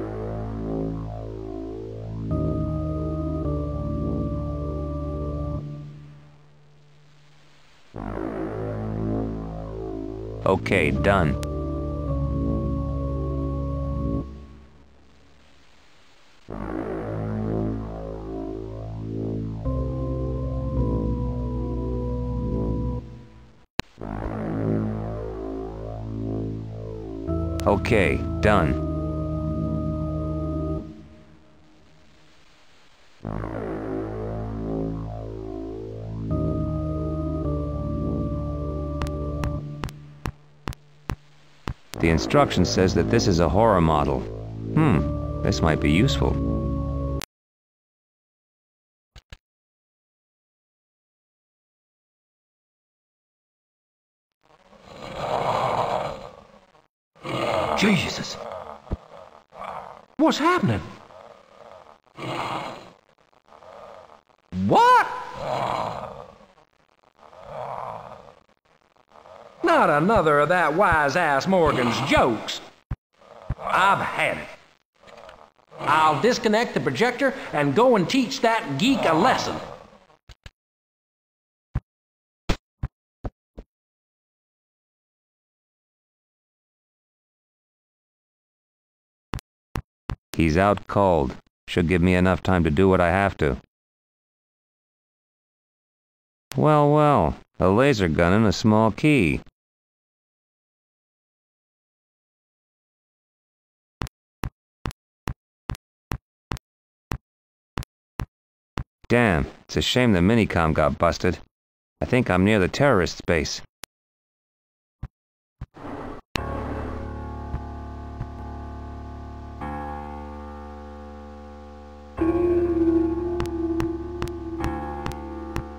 Okay, done. Okay, done. The instruction says that this is a horror model. This might be useful. Jesus! What's happening? What? Not another of that wise-ass Morgan's jokes. I've had it. I'll disconnect the projector and go and teach that geek a lesson. He's out cold. Should give me enough time to do what I have to. Well, well, a laser gun and a small key. Damn, it's a shame the minicom got busted. I think I'm near the terrorist base.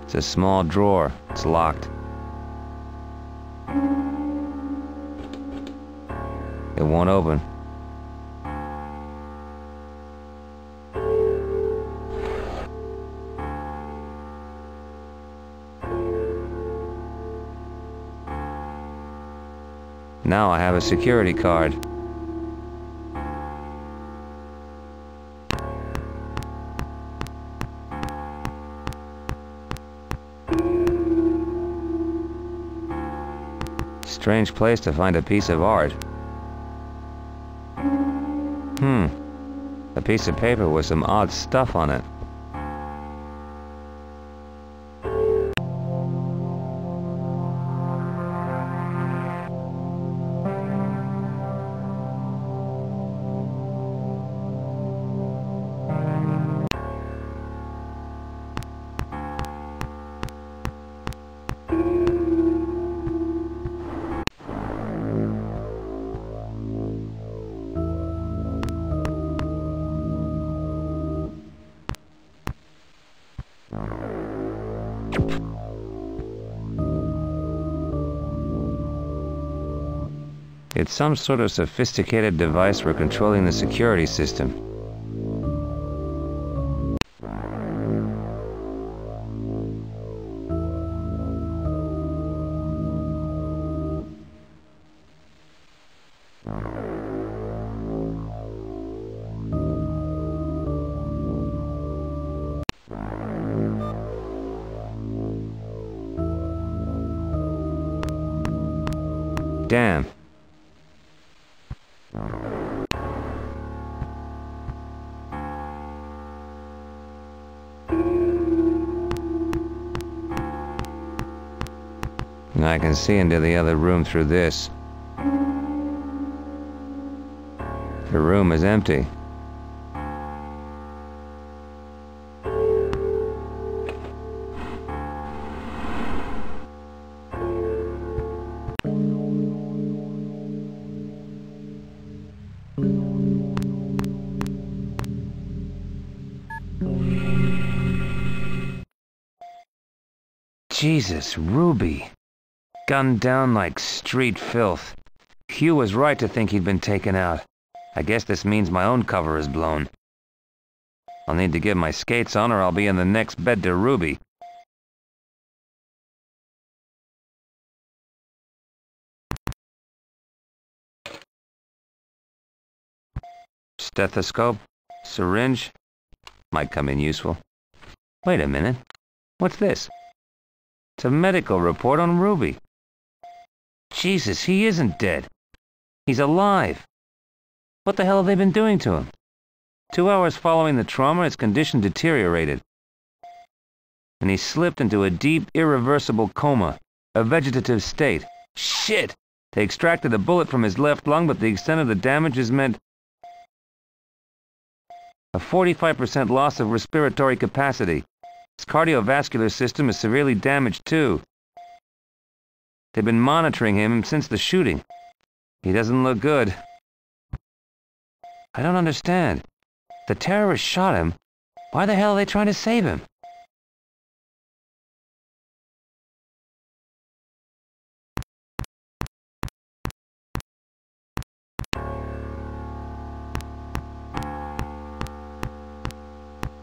It's a small drawer. It's locked. It won't open. Now I have a security card. Strange place to find a piece of art. A piece of paper with some odd stuff on it. It's some sort of sophisticated device for controlling the security system. Damn. I can see into the other room through this. The room is empty. Jesus, Ruby. Gunned down like street filth. Hugh was right to think he'd been taken out. I guess this means my own cover is blown. I'll need to get my skates on or I'll be in the next bed to Ruby. Stethoscope? Syringe? Might come in useful. Wait a minute. What's this? It's a medical report on Ruby. Jesus, he isn't dead. He's alive. What the hell have they been doing to him? 2 hours following the trauma, his condition deteriorated. And he slipped into a deep, irreversible coma, a vegetative state. Shit! They extracted a bullet from his left lung, but the extent of the damage has meant a 45% loss of respiratory capacity. His cardiovascular system is severely damaged, too. They've been monitoring him since the shooting. He doesn't look good. I don't understand. The terrorists shot him. Why the hell are they trying to save him?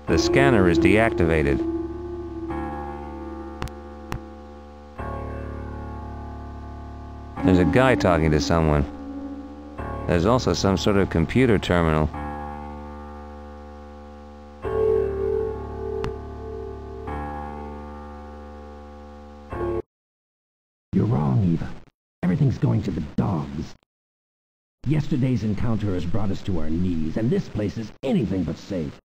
The scanner is deactivated. There's a guy talking to someone. There's also some sort of computer terminal. You're wrong, Eva. Everything's going to the dogs. Yesterday's encounter has brought us to our knees, and this place is anything but safe.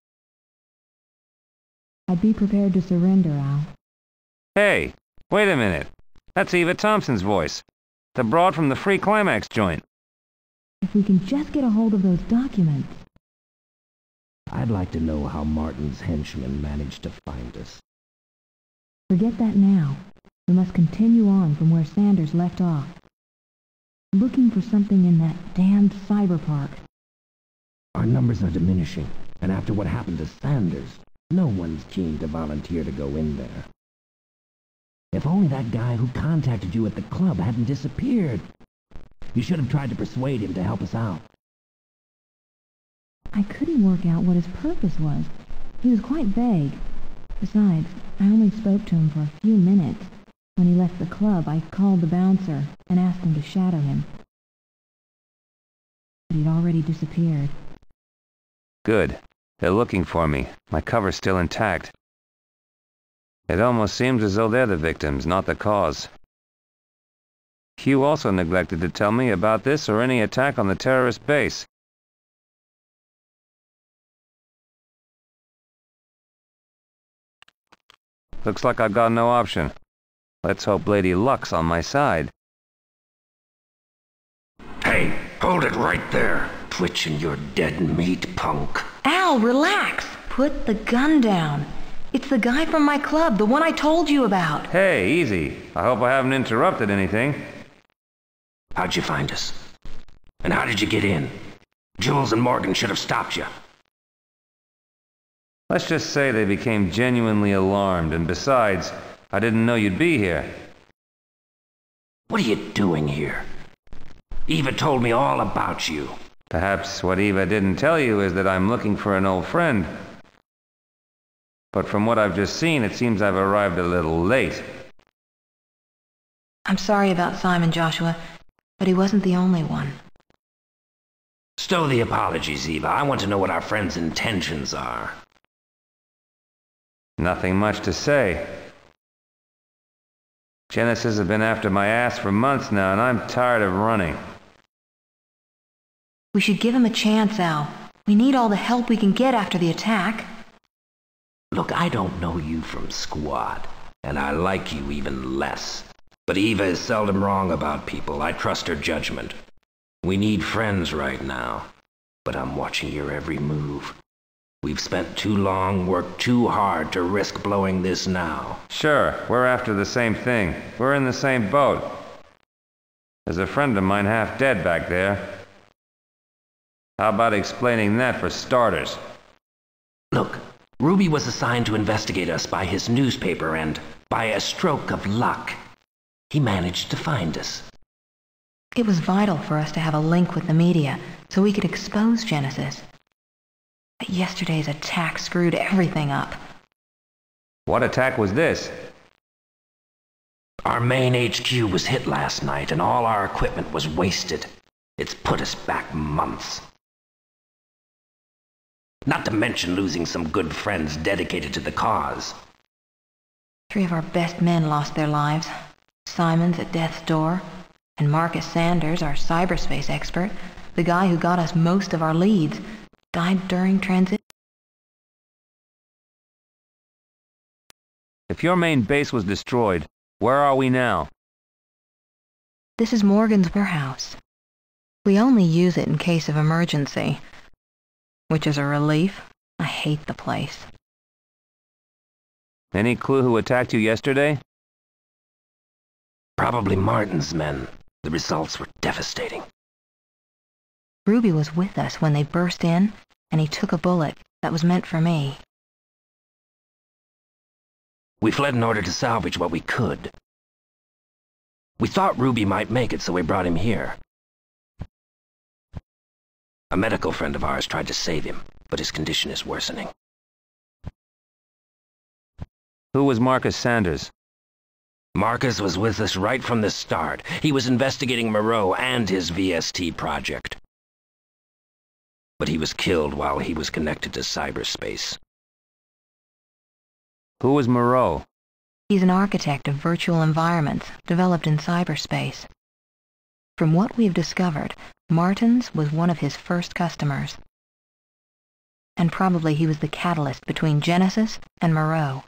I'd be prepared to surrender, Al. Hey, wait a minute. That's Eva Thompson's voice. The broad from the Free Climax joint. If we can just get a hold of those documents. I'd like to know how Martin's henchmen managed to find us. Forget that now. We must continue on from where Sanders left off. Looking for something in that damned cyber park. Our numbers are diminishing, and after what happened to Sanders, no one's keen to volunteer to go in there. If only that guy who contacted you at the club hadn't disappeared. You should have tried to persuade him to help us out. I couldn't work out what his purpose was. He was quite vague. Besides, I only spoke to him for a few minutes. When he left the club, I called the bouncer and asked him to shadow him. But he'd already disappeared. Good. They're looking for me. My cover's still intact. It almost seems as though they're the victims, not the cause. Hugh also neglected to tell me about this or any attack on the terrorist base. Looks like I've got no option. Let's hope Lady Luck's on my side. Hey, hold it right there. Twitching your dead meat, punk. Al, relax! Put the gun down. It's the guy from my club, the one I told you about. Hey, easy. I hope I haven't interrupted anything. How'd you find us? And how did you get in? Jules and Morgan should have stopped you. Let's just say they became genuinely alarmed, and besides, I didn't know you'd be here. What are you doing here? Eva told me all about you. Perhaps what Eva didn't tell you is that I'm looking for an old friend. But from what I've just seen, it seems I've arrived a little late. I'm sorry about Simon, Joshua, but he wasn't the only one. Stow the apologies, Eva. I want to know what our friend's intentions are. Nothing much to say. Genesis have been after my ass for months now, and I'm tired of running. We should give him a chance, Al. We need all the help we can get after the attack. Look, I don't know you from squat, and I like you even less. But Eva is seldom wrong about people. I trust her judgment. We need friends right now, but I'm watching your every move. We've spent too long, worked too hard to risk blowing this now. Sure, we're after the same thing. We're in the same boat. There's a friend of mine half dead back there. How about explaining that for starters? Look, Ruby was assigned to investigate us by his newspaper, and by a stroke of luck, he managed to find us. It was vital for us to have a link with the media, so we could expose Genesis. But yesterday's attack screwed everything up. What attack was this? Our main HQ was hit last night, and all our equipment was wasted. It's put us back months. Not to mention losing some good friends dedicated to the cause. 3 of our best men lost their lives. Simon's at death's door, and Marcus Sanders, our cyberspace expert, the guy who got us most of our leads, died during transit. If your main base was destroyed, where are we now? This is Morgan's warehouse. We only use it in case of emergency, which is a relief. I hate the place. Any clue who attacked you yesterday? Probably Martin's men. The results were devastating. Ruby was with us when they burst in, and he took a bullet that was meant for me. We fled in order to salvage what we could. We thought Ruby might make it, so we brought him here. A medical friend of ours tried to save him, but his condition is worsening. Who was Marcus Sanders? Marcus was with us right from the start. He was investigating Moreau and his VST project. But he was killed while he was connected to cyberspace. Who was Moreau? He's an architect of virtual environments developed in cyberspace. From what we've discovered, Martin's was one of his first customers. And probably he was the catalyst between Genesis and Moreau.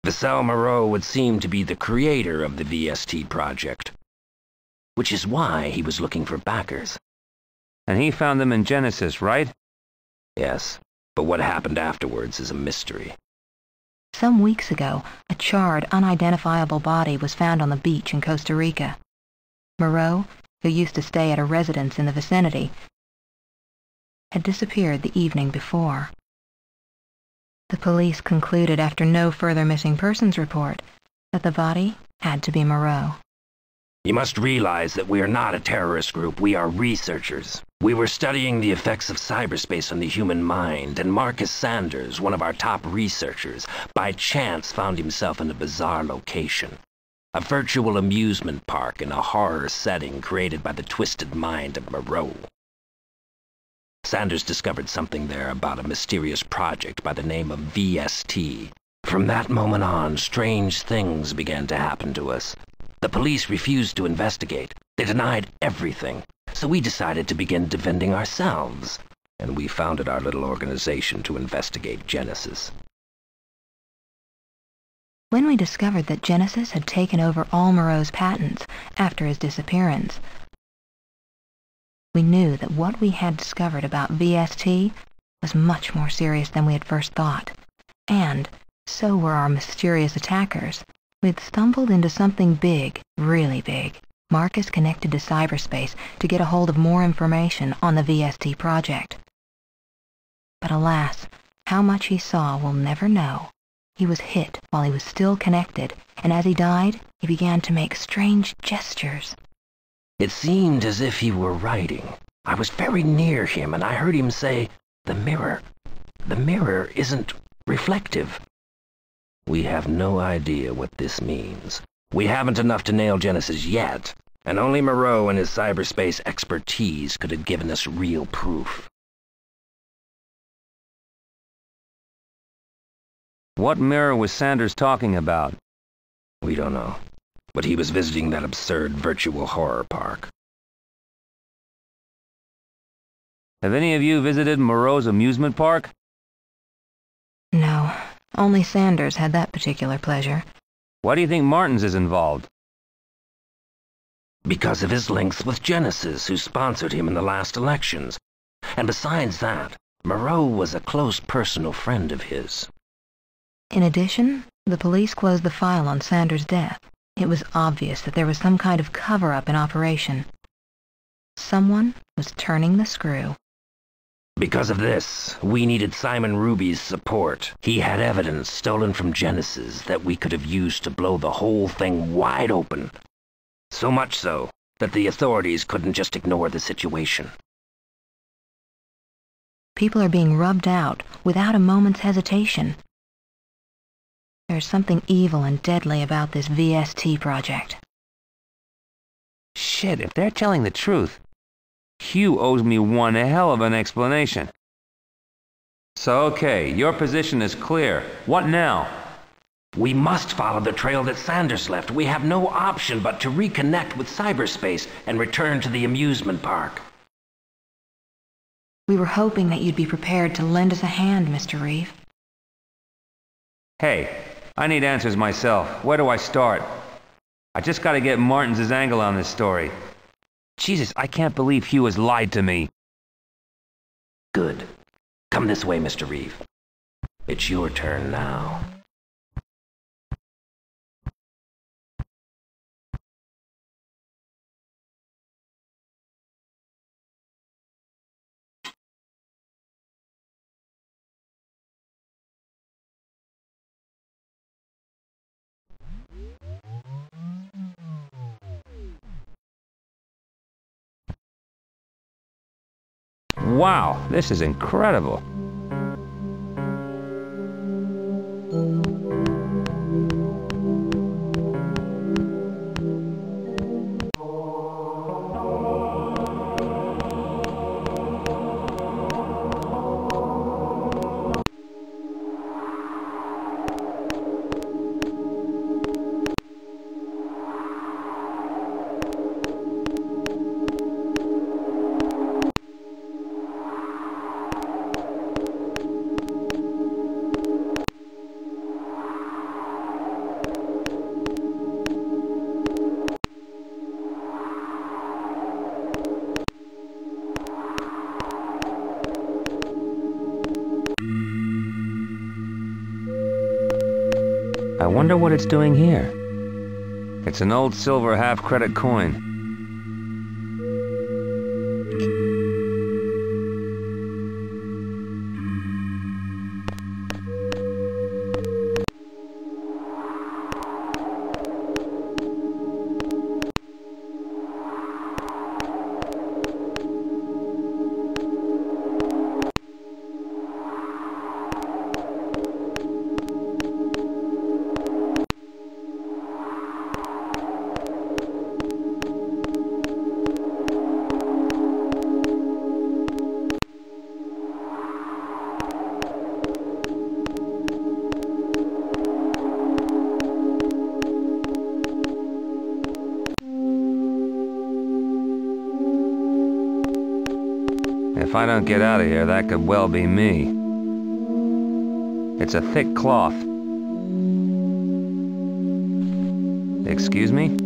Vassal Moreau would seem to be the creator of the VST project, which is why he was looking for backers. And he found them in Genesis, right? Yes, but what happened afterwards is a mystery. Some weeks ago, a charred, unidentifiable body was found on the beach in Costa Rica. Moreau, who used to stay at a residence in the vicinity, had disappeared the evening before. The police concluded after no further missing persons report that the body had to be Moreau. You must realize that we are not a terrorist group, we are researchers. We were studying the effects of cyberspace on the human mind, and Marcus Sanders, one of our top researchers, by chance found himself in a bizarre location. A virtual amusement park in a horror setting created by the twisted mind of Moreau. Sanders discovered something there about a mysterious project by the name of VST. From that moment on, strange things began to happen to us. The police refused to investigate. They denied everything. So we decided to begin defending ourselves. And we founded our little organization to investigate Genesis. When we discovered that Genesis had taken over all Moreau's patents after his disappearance, we knew that what we had discovered about VST was much more serious than we had first thought. And so were our mysterious attackers. We'd stumbled into something big, really big. Marcus connected to cyberspace to get a hold of more information on the VST project. But alas, how much he saw we'll never know. He was hit while he was still connected, and as he died, he began to make strange gestures. It seemed as if he were writing. I was very near him, and I heard him say, "The mirror. The mirror isn't reflective." We have no idea what this means. We haven't enough to nail Genesis yet, and only Moreau and his cyberspace expertise could have given us real proof. What mirror was Sanders talking about? We don't know, but he was visiting that absurd virtual horror park. Have any of you visited Moreau's amusement park? No, only Sanders had that particular pleasure. Why do you think Martins is involved? Because of his links with Genesis, who sponsored him in the last elections. And besides that, Moreau was a close personal friend of his. In addition, the police closed the file on Sanders' death. It was obvious that there was some kind of cover-up in operation. Someone was turning the screw. Because of this, we needed Simon Ruby's support. He had evidence stolen from Genesis that we could have used to blow the whole thing wide open. So much so that the authorities couldn't just ignore the situation. People are being rubbed out without a moment's hesitation. There's something evil and deadly about this VST project. Shit, if they're telling the truth, Hugh owes me one hell of an explanation. So, okay, your position is clear. What now? We must follow the trail that Sanders left. We have no option but to reconnect with cyberspace and return to the amusement park. We were hoping that you'd be prepared to lend us a hand, Mr. Reeve. Hey, I need answers myself. Where do I start? I just gotta get Martins' angle on this story. Jesus, I can't believe Hugh has lied to me. Good. Come this way, Mr. Reeve. It's your turn now. Wow, this is incredible. I wonder what it's doing here. It's an old silver half-credit coin. If I don't get out of here, that could well be me. It's a thick cloth. Excuse me?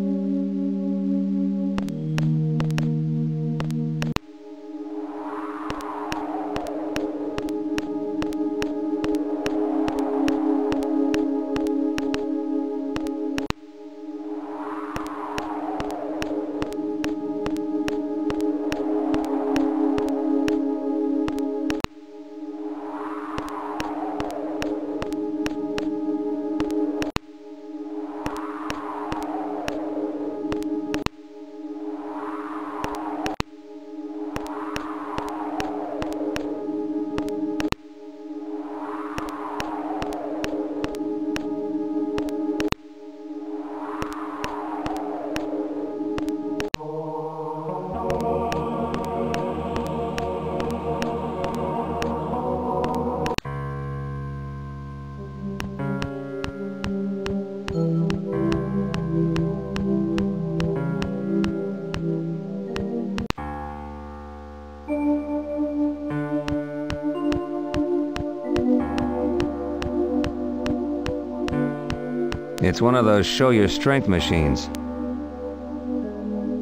It's one of those show-your-strength machines.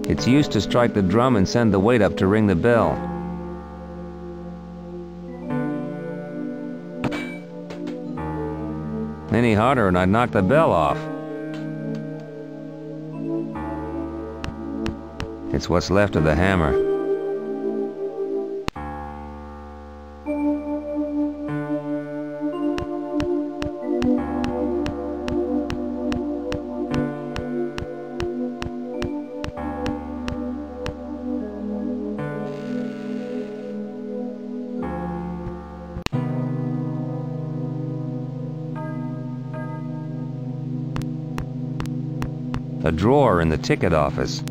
It's used to strike the drum and send the weight up to ring the bell. Any harder and I'd knock the bell off. It's what's left of the hammer. A drawer in the ticket office.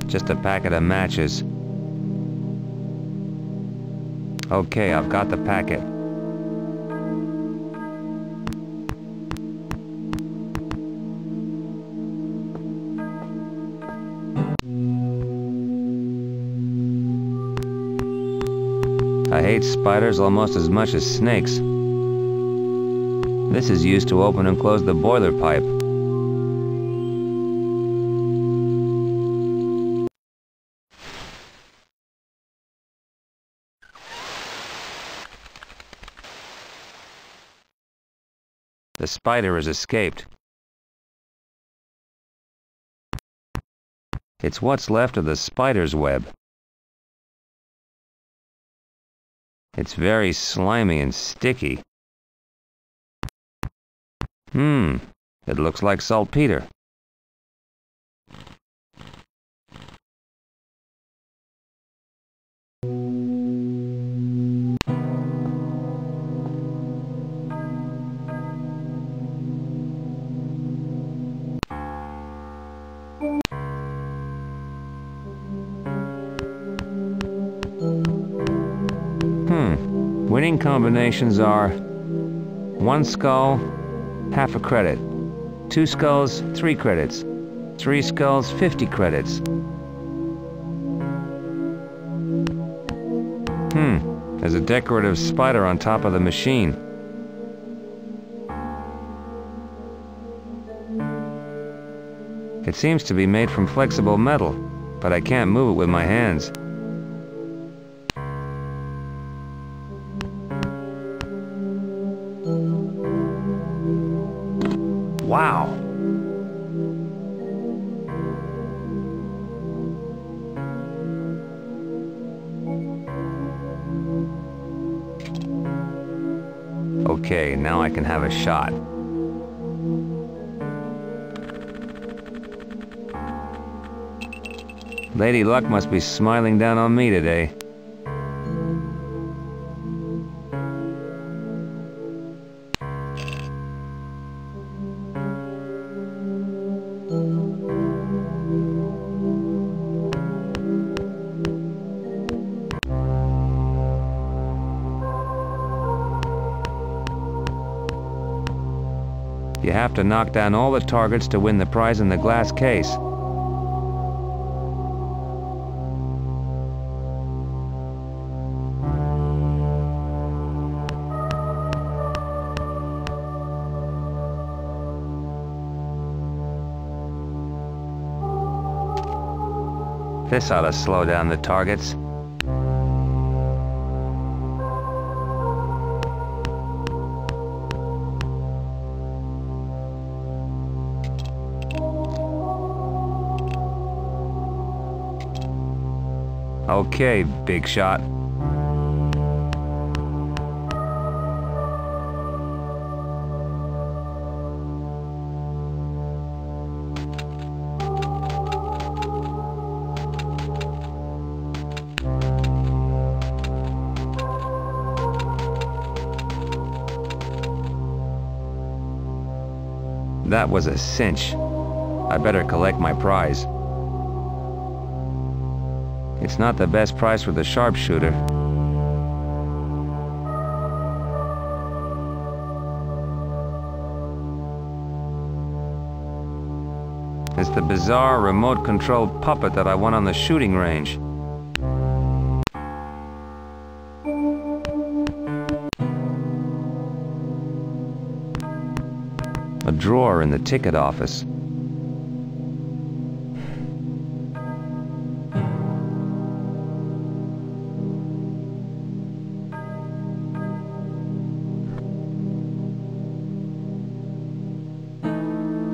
Just a packet of matches. Okay, I've got the packet. I hate spiders almost as much as snakes. This is used to open and close the boiler pipe. The spider has escaped. It's what's left of the spider's web. It's very slimy and sticky. It looks like saltpeter. Winning combinations are 1 skull, half a credit. 2 skulls, 3 credits. 3 skulls, 50 credits. There's a decorative spider on top of the machine. It seems to be made from flexible metal, but I can't move it with my hands. Wow! Okay, now I can have a shot. Lady Luck must be smiling down on me today. You have to knock down all the targets to win the prize in the glass case. This ought to slow down the targets. Okay, big shot. That was a cinch. I better collect my prize. It's not the best price for the sharpshooter. It's the bizarre remote-controlled puppet that I won on the shooting range. A drawer in the ticket office.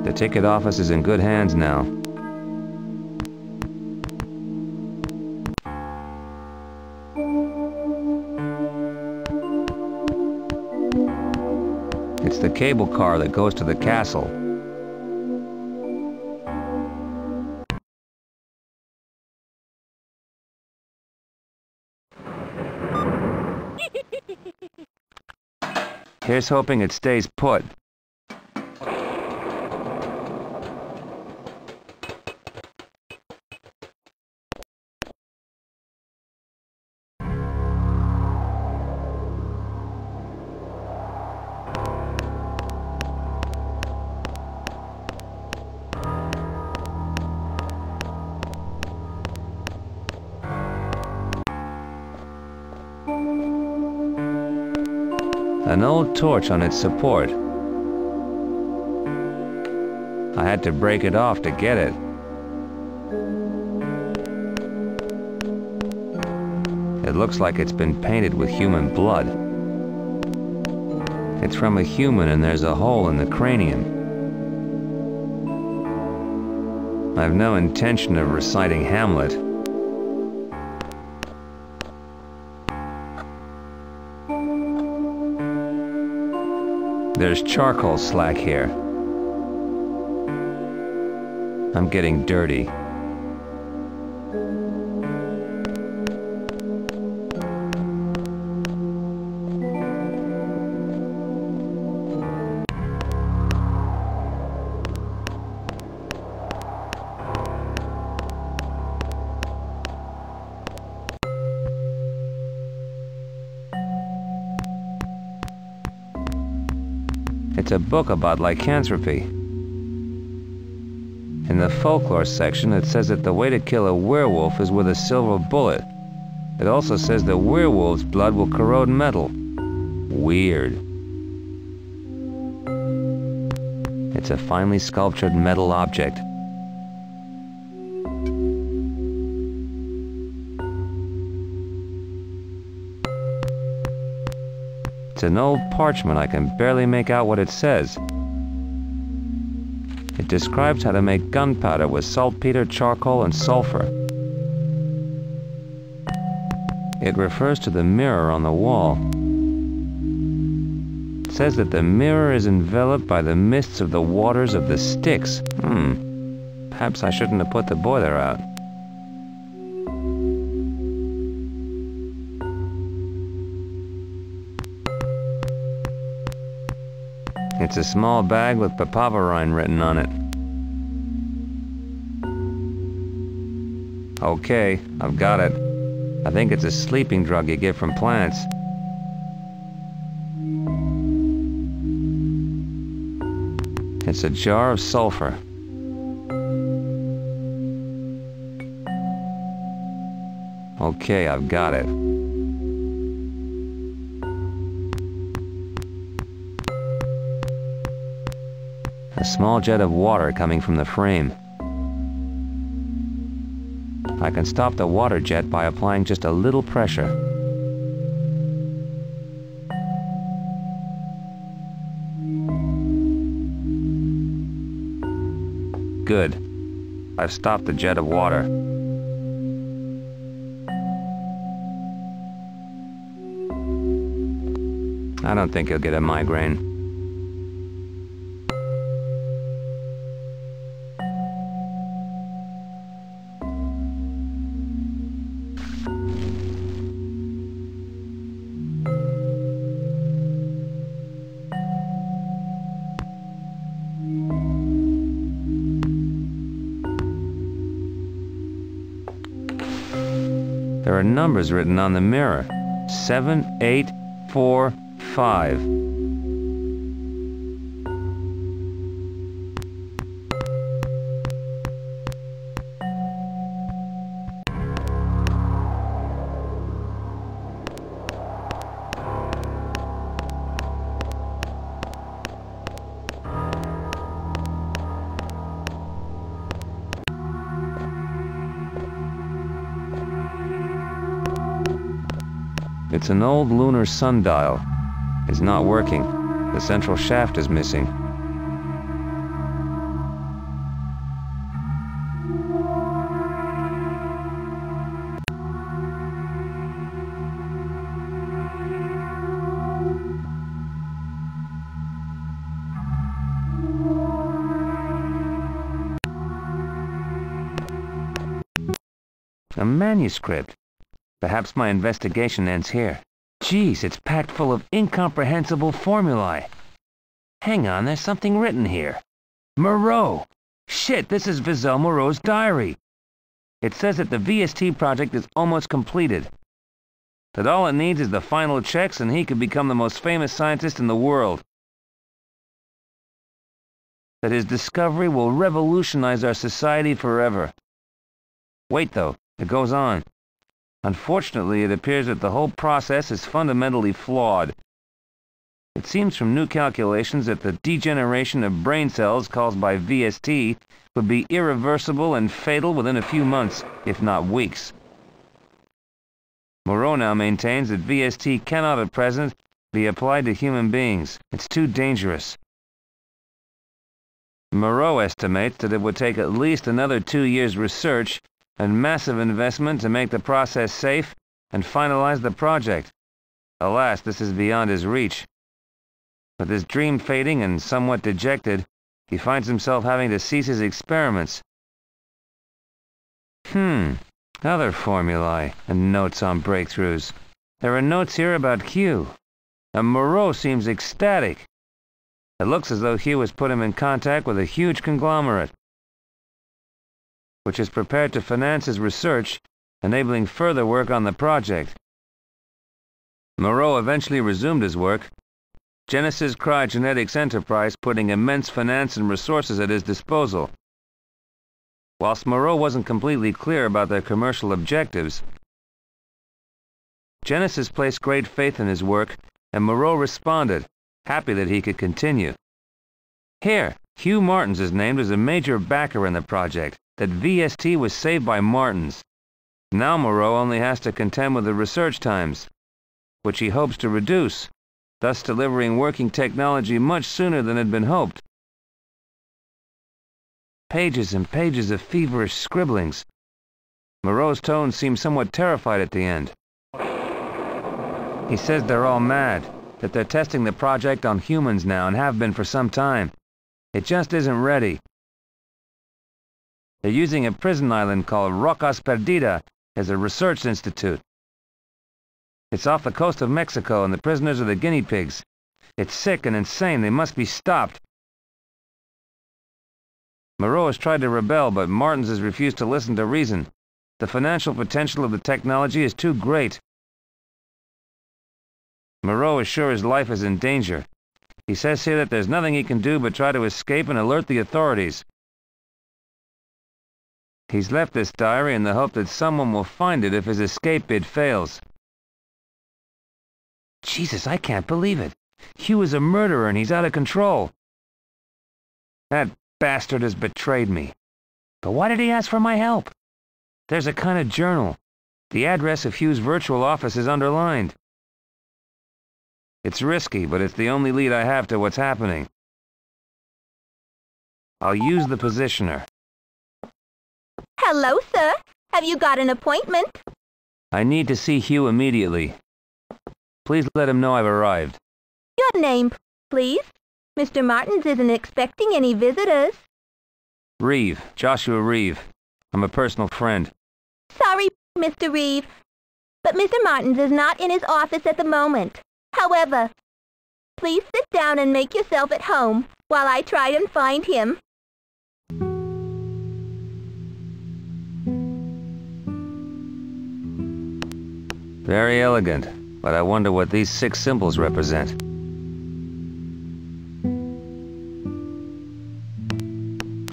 The ticket office is in good hands now. It's the cable car that goes to the castle. Here's hoping it stays put. An old torch on its support. I had to break it off to get it. It looks like it's been painted with human blood. It's from a human and there's a hole in the cranium. I have no intention of reciting Hamlet. There's charcoal slack here. I'm getting dirty. It's a book about lycanthropy. In the folklore section, it says that the way to kill a werewolf is with a silver bullet. It also says that werewolf's blood will corrode metal. Weird. It's a finely sculptured metal object. It's an old parchment. I can barely make out what it says. It describes how to make gunpowder with saltpeter, charcoal, and sulfur. It refers to the mirror on the wall. It says that the mirror is enveloped by the mists of the waters of the Styx. Perhaps I shouldn't have put the boiler out. It's a small bag with papaverine written on it. Okay, I've got it. I think it's a sleeping drug you get from plants. It's a jar of sulfur. Okay, I've got it. A small jet of water coming from the frame. I can stop the water jet by applying just a little pressure. Good. I've stopped the jet of water. I don't think he'll get a migraine. There are numbers written on the mirror. 7, 8, 4, 5. It's an old lunar sundial. It's not working. The central shaft is missing. A manuscript. Perhaps my investigation ends here. Geez, it's packed full of incomprehensible formulae. Hang on, there's something written here. Moreau! Shit, this is Vizel Moreau's diary. It says that the VST project is almost completed. That all it needs is the final checks and he could become the most famous scientist in the world. That his discovery will revolutionize our society forever. Wait though, it goes on. Unfortunately, it appears that the whole process is fundamentally flawed. It seems from new calculations that the degeneration of brain cells caused by VST would be irreversible and fatal within a few months, if not weeks. Moreau now maintains that VST cannot at present be applied to human beings. It's too dangerous. Moreau estimates that it would take at least another 2 years' research and massive investment to make the process safe and finalize the project. Alas, this is beyond his reach. With his dream fading and somewhat dejected, he finds himself having to cease his experiments. Other formulae and notes on breakthroughs. There are notes here about Hugh, and Moreau seems ecstatic. It looks as though Hugh has put him in contact with a huge conglomerate, which is prepared to finance his research, enabling further work on the project. Moreau eventually resumed his work, Genesis Cryogenetics Enterprise putting immense finance and resources at his disposal. Whilst Moreau wasn't completely clear about their commercial objectives, Genesis placed great faith in his work, and Moreau responded, happy that he could continue. Here, Hugh Martins is named as a major backer in the project, that VST was saved by Martins. Now Moreau only has to contend with the research times, which he hopes to reduce, thus delivering working technology much sooner than had been hoped. Pages and pages of feverish scribblings. Moreau's tone seems somewhat terrified at the end. He says they're all mad, that they're testing the project on humans now and have been for some time. It just isn't ready. They're using a prison island called Rocas Perdida as a research institute. It's off the coast of Mexico, and the prisoners are the guinea pigs. It's sick and insane. They must be stopped. Moreau has tried to rebel, but Martins has refused to listen to reason. The financial potential of the technology is too great. Moreau is sure his life is in danger. He says here that there's nothing he can do but try to escape and alert the authorities. He's left this diary in the hope that someone will find it if his escape bid fails. Jesus, I can't believe it. Hugh is a murderer and he's out of control. That bastard has betrayed me. But why did he ask for my help? There's a kind of journal. The address of Hugh's virtual office is underlined. It's risky, but it's the only lead I have to what's happening. I'll use the positioner. Hello, sir. Have you got an appointment? I need to see Hugh immediately. Please let him know I've arrived. Your name, please. Mr. Martins isn't expecting any visitors. Reeve, Joshua Reeve. I'm a personal friend. Sorry, Mr. Reeve, but Mr. Martins is not in his office at the moment. However, please sit down and make yourself at home while I try and find him. Very elegant, but I wonder what these 6 symbols represent.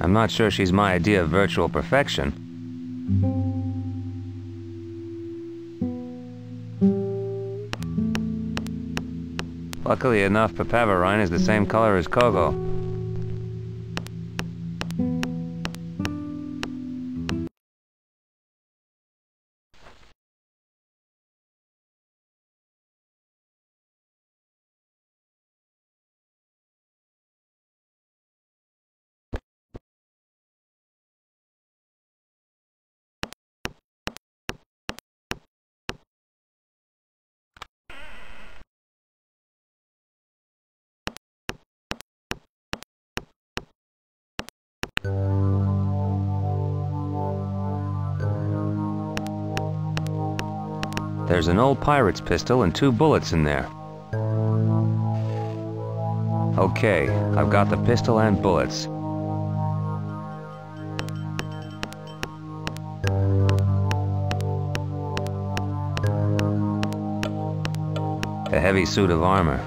I'm not sure she's my idea of virtual perfection. Luckily enough, papaverine is the same color as Kogo. There's an old pirate's pistol and 2 bullets in there. Okay, I've got the pistol and bullets. A heavy suit of armor.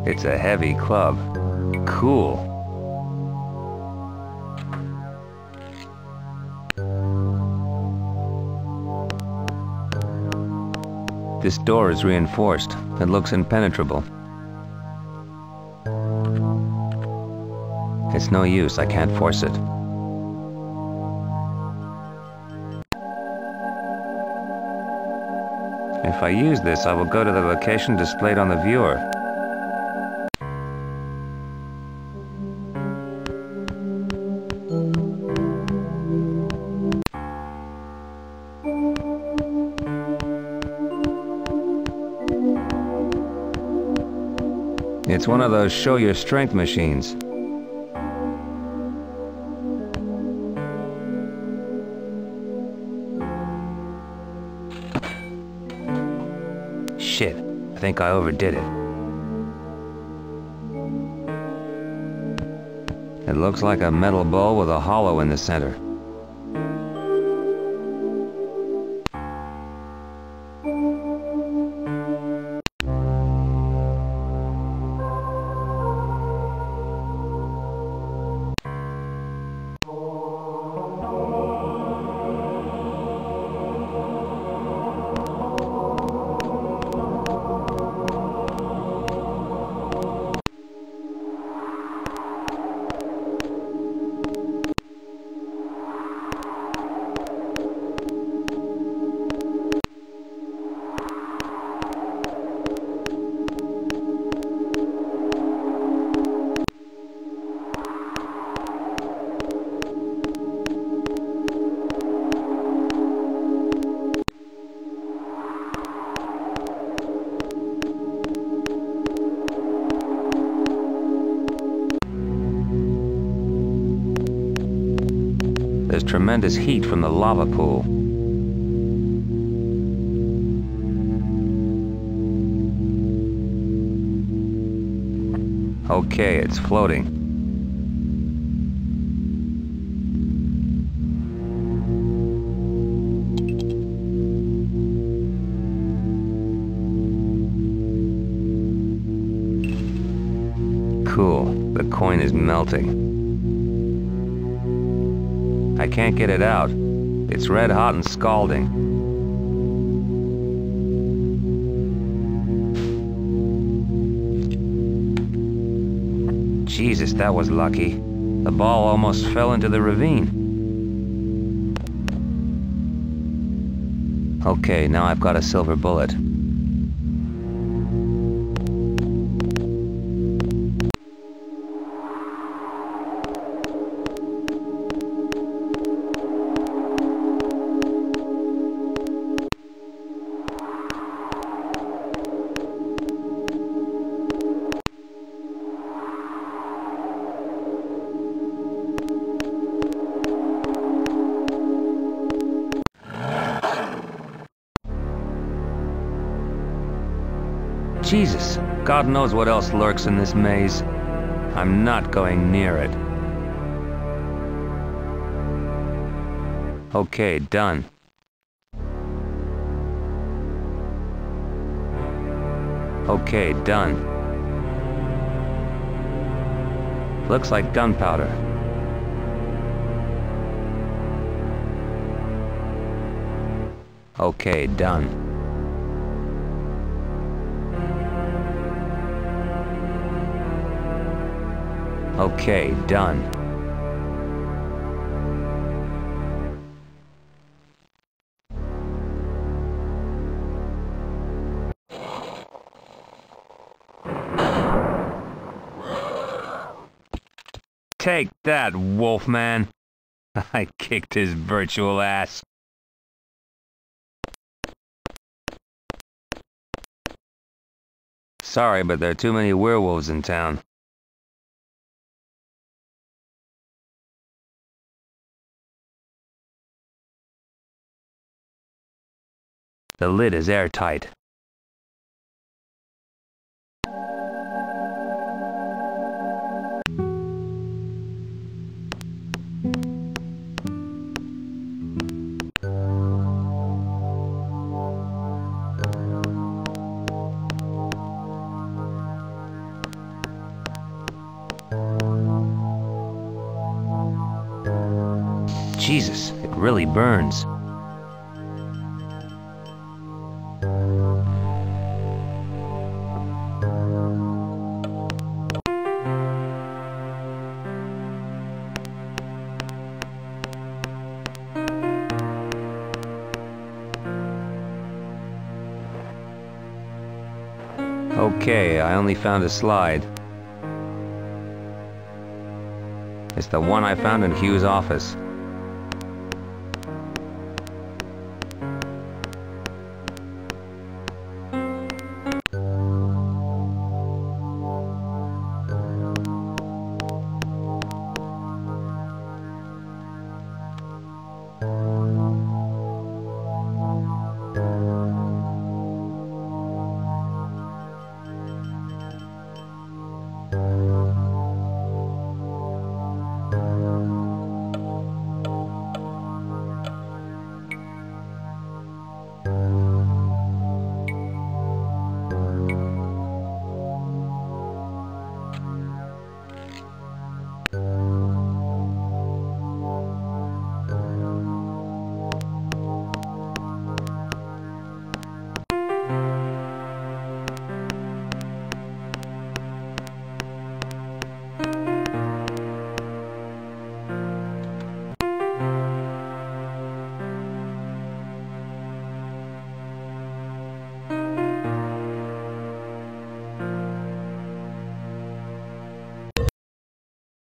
It's a heavy club. Cool. This door is reinforced. It looks impenetrable. It's no use, I can't force it. If I use this, I will go to the location displayed on the viewer. It's one of those show your strength machines. Shit, I think I overdid it. It looks like a metal bowl with a hollow in the center. There's tremendous heat from the lava pool. Okay, it's floating. Cool, the coin is melting. I can't get it out. It's red hot and scalding. Jesus, that was lucky. The ball almost fell into the ravine. Okay, now I've got a silver bullet. Jesus, God knows what else lurks in this maze. I'm not going near it. Okay, done. Okay, done. Looks like gunpowder. Okay, done. Okay, done. Take that, Wolfman. I kicked his virtual ass. Sorry, but there are too many werewolves in town. The lid is airtight. Jesus, it really burns. Okay, I only found a slide. It's the one I found in Hugh's office.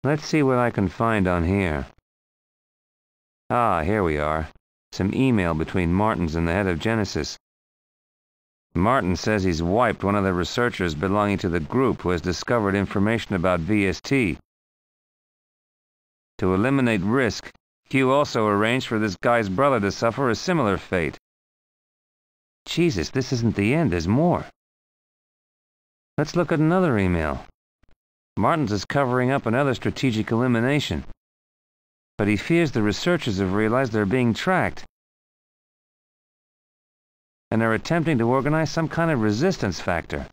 Let's see what I can find on here. Ah, here we are. Some email between Martins and the head of Genesis. Martin says he's wiped one of the researchers belonging to the group who has discovered information about VST. To eliminate risk, Hugh also arranged for this guy's brother to suffer a similar fate. Jesus, this isn't the end, there's more. Let's look at another email. Martins is covering up another strategic elimination. But he fears the researchers have realized they're being tracked and are attempting to organize some kind of resistance factor.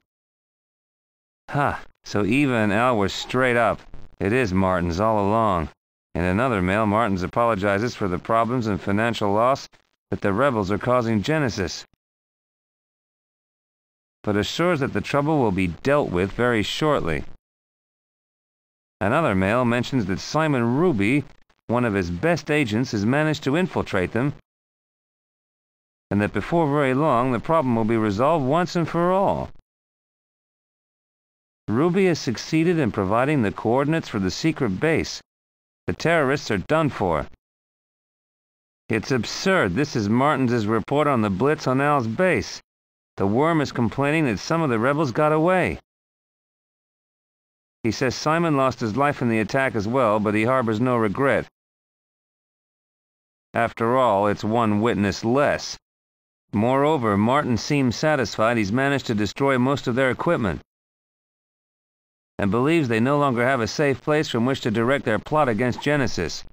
So Eva and Al were straight up. It is Martins all along. In another mail, Martins apologizes for the problems and financial loss that the rebels are causing Genesis, but assures that the trouble will be dealt with very shortly. Another mail mentions that Simon Ruby, one of his best agents, has managed to infiltrate them, and that before very long the problem will be resolved once and for all. Ruby has succeeded in providing the coordinates for the secret base. The terrorists are done for. It's absurd. This is Martins' report on the blitz on Al's base. The worm is complaining that some of the rebels got away. He says Simon lost his life in the attack as well, but he harbors no regret. After all, it's one witness less. Moreover, Martin seems satisfied he's managed to destroy most of their equipment, and believes they no longer have a safe place from which to direct their plot against Genesis.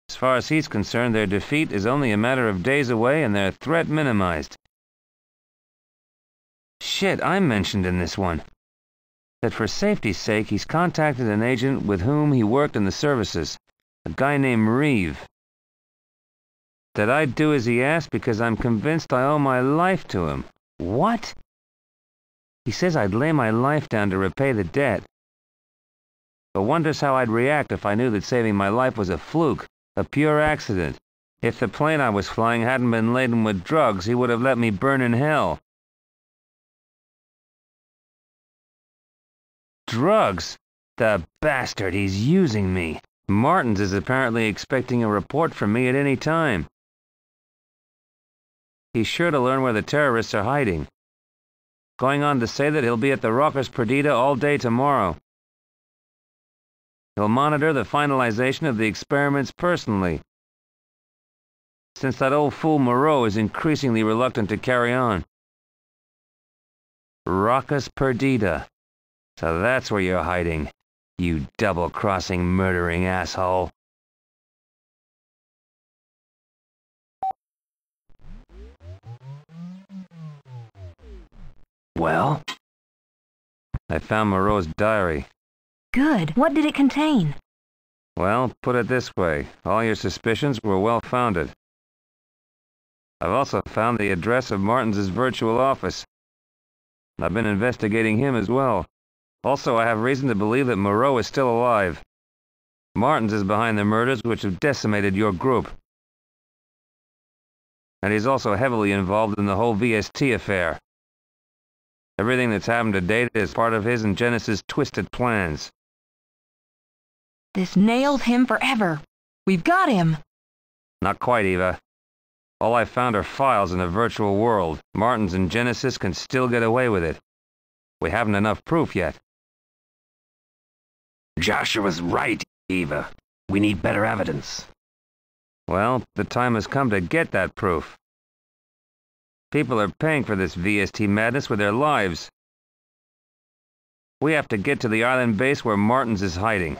As far as he's concerned, their defeat is only a matter of days away and their threat minimized. Shit, I'm mentioned in this one. That for safety's sake, he's contacted an agent with whom he worked in the services, a guy named Reeve. That I'd do as he asked because I'm convinced I owe my life to him. What? He says I'd lay my life down to repay the debt, but wonders how I'd react if I knew that saving my life was a fluke, a pure accident. If the plane I was flying hadn't been laden with drugs, he would have let me burn in hell. Drugs? The bastard, he's using me. Martins is apparently expecting a report from me at any time. He's sure to learn where the terrorists are hiding. Going on to say that he'll be at the Rockers Perdita all day tomorrow. He'll monitor the finalization of the experiments personally, since that old fool Moreau is increasingly reluctant to carry on. Rockers Perdita. So that's where you're hiding, you double-crossing, murdering asshole. Well? I found Moreau's diary. Good. What did it contain? Well, put it this way. All your suspicions were well-founded. I've also found the address of Martins' virtual office. I've been investigating him as well. Also, I have reason to believe that Moreau is still alive. Martins is behind the murders which have decimated your group. And he's also heavily involved in the whole VST affair. Everything that's happened to date is part of his and Genesis' twisted plans. This nails him forever. We've got him. Not quite, Eva. All I found are files in a virtual world. Martins and Genesis can still get away with it. We haven't enough proof yet. Joshua's right, Eva. We need better evidence. Well, the time has come to get that proof. People are paying for this VST madness with their lives. We have to get to the island base where Martins is hiding.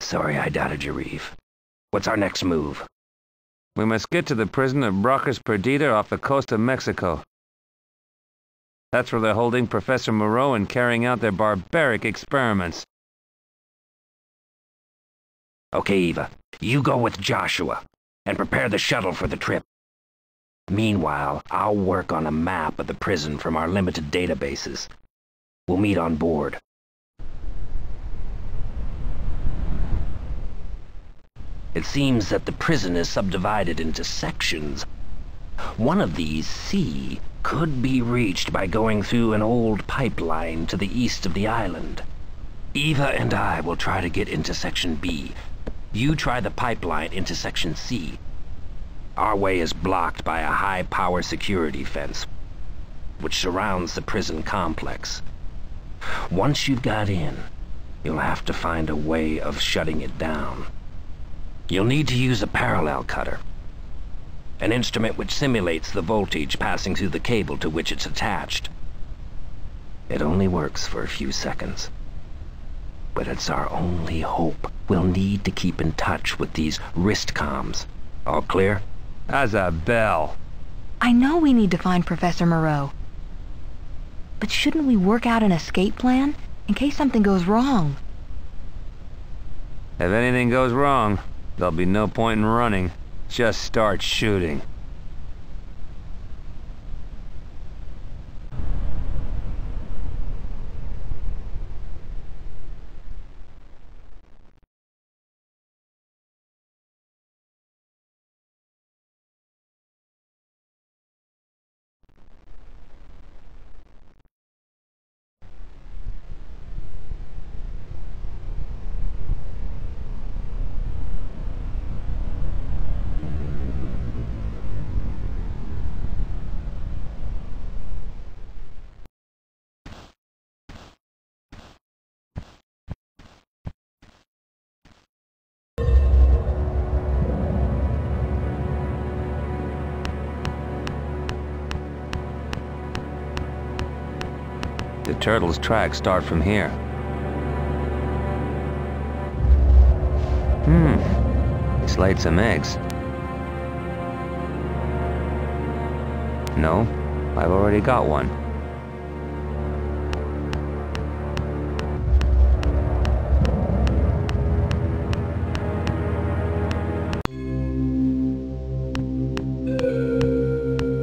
Sorry I doubted you, Reeve. What's our next move? We must get to the prison of Rockers Perdita off the coast of Mexico. That's where they're holding Professor Moreau and carrying out their barbaric experiments. Okay, Eva. You go with Joshua, and prepare the shuttle for the trip. Meanwhile, I'll work on a map of the prison from our limited databases. We'll meet on board. It seems that the prison is subdivided into sections. One of these, C, could be reached by going through an old pipeline to the east of the island. Eva and I will try to get into Section B. You try the pipeline into Section C. Our way is blocked by a high-power security fence, which surrounds the prison complex. Once you've got in, you'll have to find a way of shutting it down. You'll need to use a parallel cutter, an instrument which simulates the voltage passing through the cable to which it's attached. It only works for a few seconds, but it's our only hope. We'll need to keep in touch with these wrist comms. All clear? As a bell. I know we need to find Professor Moreau. But shouldn't we work out an escape plan in case something goes wrong? If anything goes wrong, there'll be no point in running. Just start shooting. The turtle's tracks start from here. It's laid some eggs. No, I've already got one.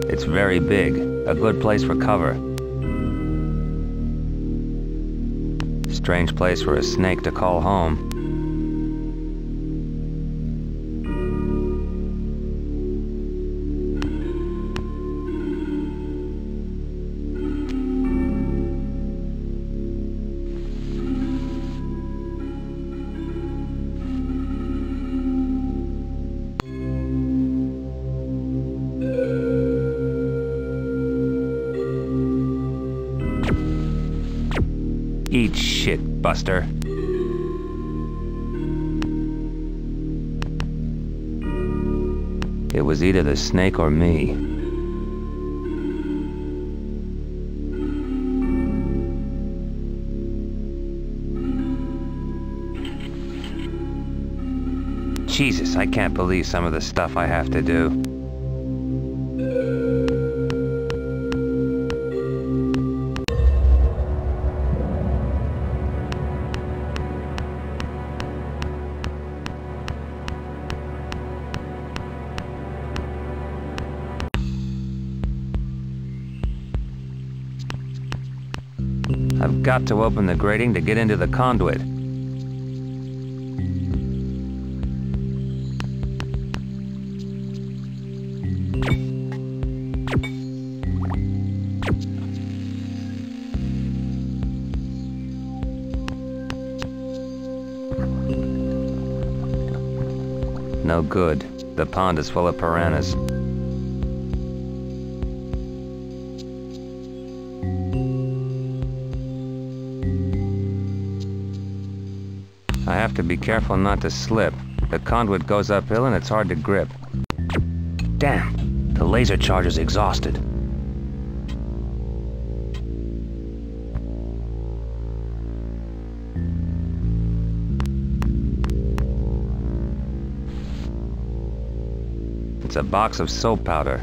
It's very big, a good place for cover. Strange place for a snake to call home. Eat shit, Buster. It was either the snake or me. Jesus, I can't believe some of the stuff I have to do. I've got to open the grating to get into the conduit. No good. The pond is full of piranhas. I have to be careful not to slip. The conduit goes uphill and it's hard to grip. Damn, the laser charge is exhausted. It's a box of soap powder.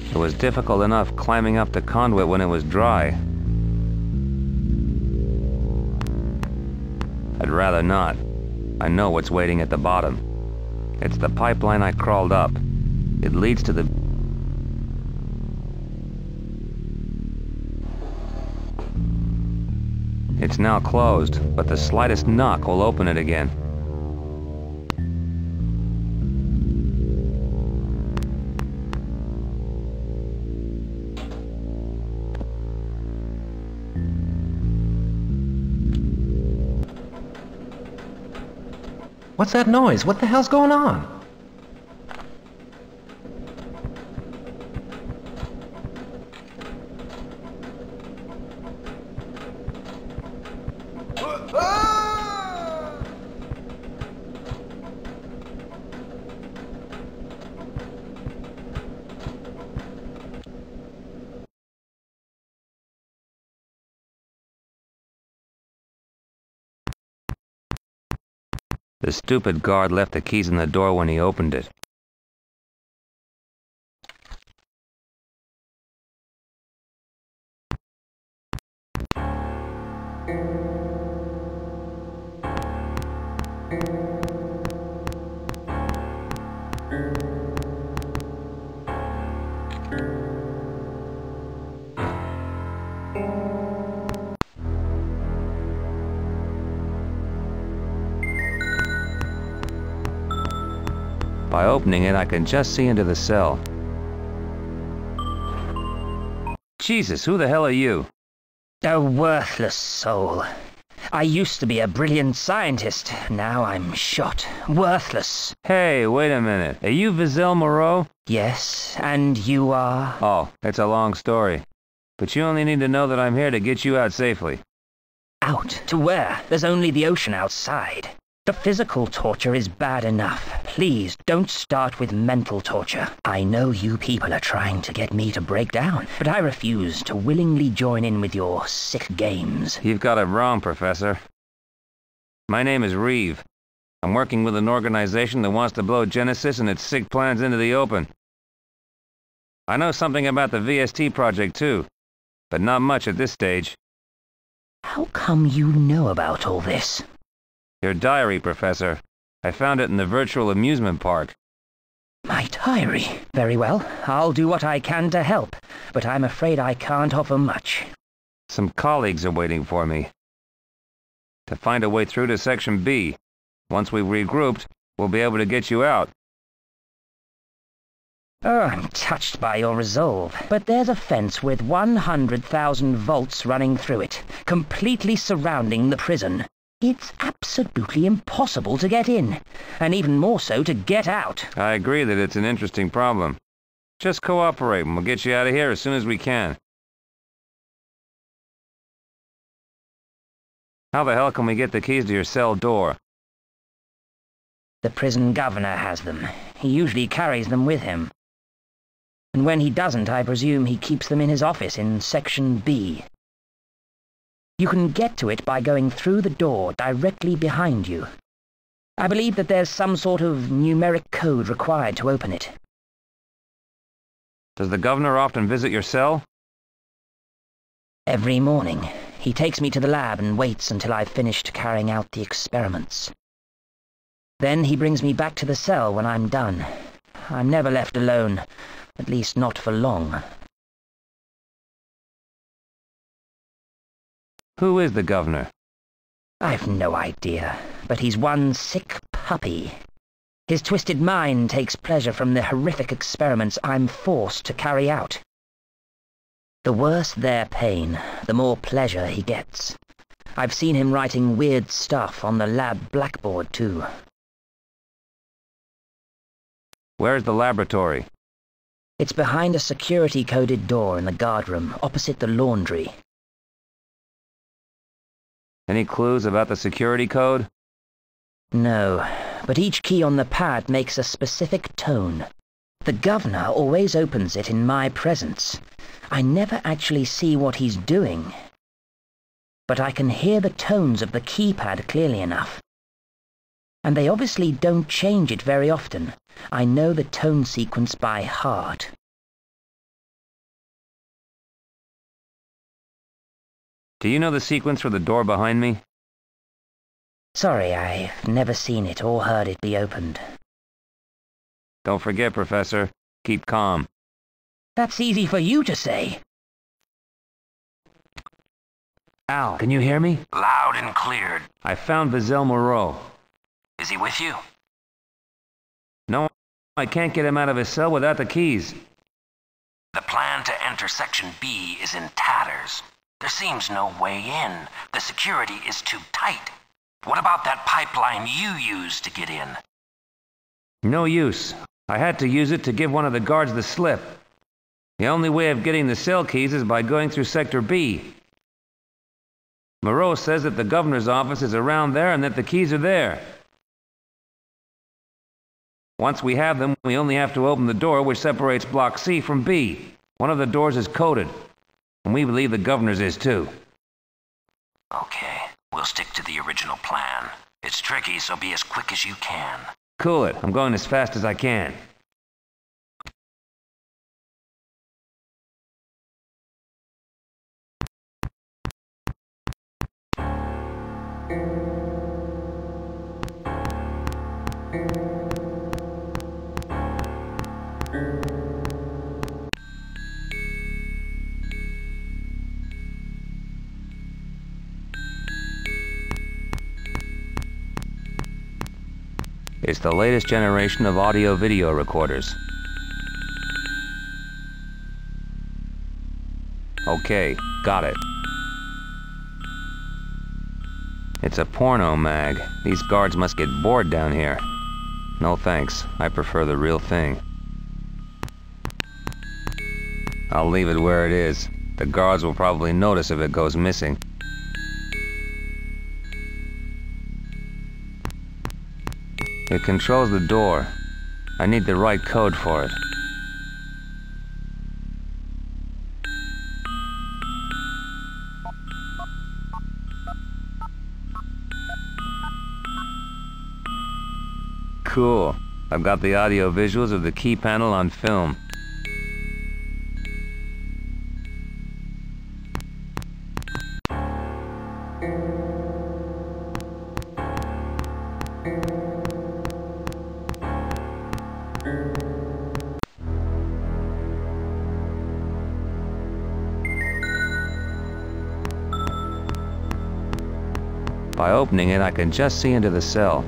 It was difficult enough climbing up the conduit when it was dry. I'd rather not. I know what's waiting at the bottom. It's the pipeline I crawled up. It leads to the... It's now closed, but the slightest knock will open it again. What's that noise? What the hell's going on? The stupid guard left the keys in the door when he opened it. By opening it, I can just see into the cell. Jesus, who the hell are you? A worthless soul. I used to be a brilliant scientist. Now I'm shot. Worthless. Hey, wait a minute. Are you Vizel Moreau? Yes, and you are? Oh, it's a long story. But you only need to know that I'm here to get you out safely. Out? To where? There's only the ocean outside. The physical torture is bad enough. Please, don't start with mental torture. I know you people are trying to get me to break down, but I refuse to willingly join in with your sick games. You've got it wrong, Professor. My name is Reeve. I'm working with an organization that wants to blow Genesis and its sick plans into the open. I know something about the VST project, too, but not much at this stage. How come you know about all this? Your diary, Professor. I found it in the virtual amusement park. My diary? Very well. I'll do what I can to help, but I'm afraid I can't offer much. Some colleagues are waiting for me. To find a way through to Section B. Once we've regrouped, we'll be able to get you out. Oh, I'm touched by your resolve, but there's a fence with 100,000 volts running through it, completely surrounding the prison. It's absolutely impossible to get in, and even more so to get out. I agree that it's an interesting problem. Just cooperate and we'll get you out of here as soon as we can. How the hell can we get the keys to your cell door? The prison governor has them. He usually carries them with him. And when he doesn't, I presume he keeps them in his office in Section B. You can get to it by going through the door directly behind you. I believe that there's some sort of numeric code required to open it. Does the governor often visit your cell? Every morning. He takes me to the lab and waits until I've finished carrying out the experiments. Then he brings me back to the cell when I'm done. I'm never left alone, at least not for long. Who is the governor? I've no idea, but he's one sick puppy. His twisted mind takes pleasure from the horrific experiments I'm forced to carry out. The worse their pain, the more pleasure he gets. I've seen him writing weird stuff on the lab blackboard, too. Where's the laboratory? It's behind a security-coded door in the guardroom, opposite the laundry. Any clues about the security code? No, but each key on the pad makes a specific tone. The governor always opens it in my presence. I never actually see what he's doing, but I can hear the tones of the keypad clearly enough. And they obviously don't change it very often. I know the tone sequence by heart. Do you know the sequence for the door behind me? Sorry, I've never seen it or heard it be opened. Don't forget, Professor. Keep calm. That's easy for you to say. Al, can you hear me? Loud and clear. I found Vizel Moreau. Is he with you? No, I can't get him out of his cell without the keys. The plan to enter Section B is in tatters. There seems no way in. The security is too tight. What about that pipeline you used to get in? No use. I had to use it to give one of the guards the slip. The only way of getting the cell keys is by going through Sector B. Moreau says that the governor's office is around there and that the keys are there. Once we have them, we only have to open the door which separates Block C from B. One of the doors is coded, and we believe the governor's is too. Okay, we'll stick to the original plan. It's tricky, so be as quick as you can. Cool it. I'm going as fast as I can. It's the latest generation of audio-video recorders. Okay, got it. It's a porno mag. These guards must get bored down here. No thanks. I prefer the real thing. I'll leave it where it is. The guards will probably notice if it goes missing. It controls the door. I need the right code for it. Cool. I've got the audio visuals of the key panel on film. By opening it, I can just see into the cell.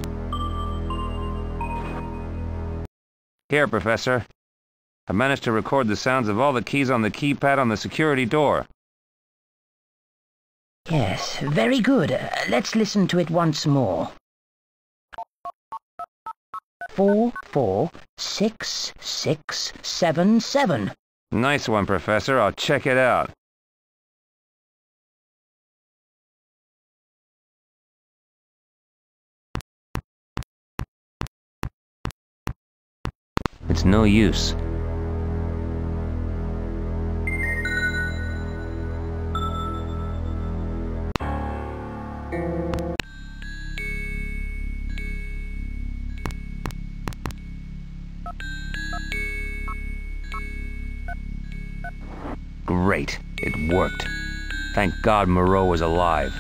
Here, Professor. I managed to record the sounds of all the keys on the keypad on the security door. Yes, very good. Let's listen to it once more. 4, 4, 6, 6, 7, 7. Nice one, Professor. I'll check it out. It's no use. Great. It worked. Thank God Moreau was alive.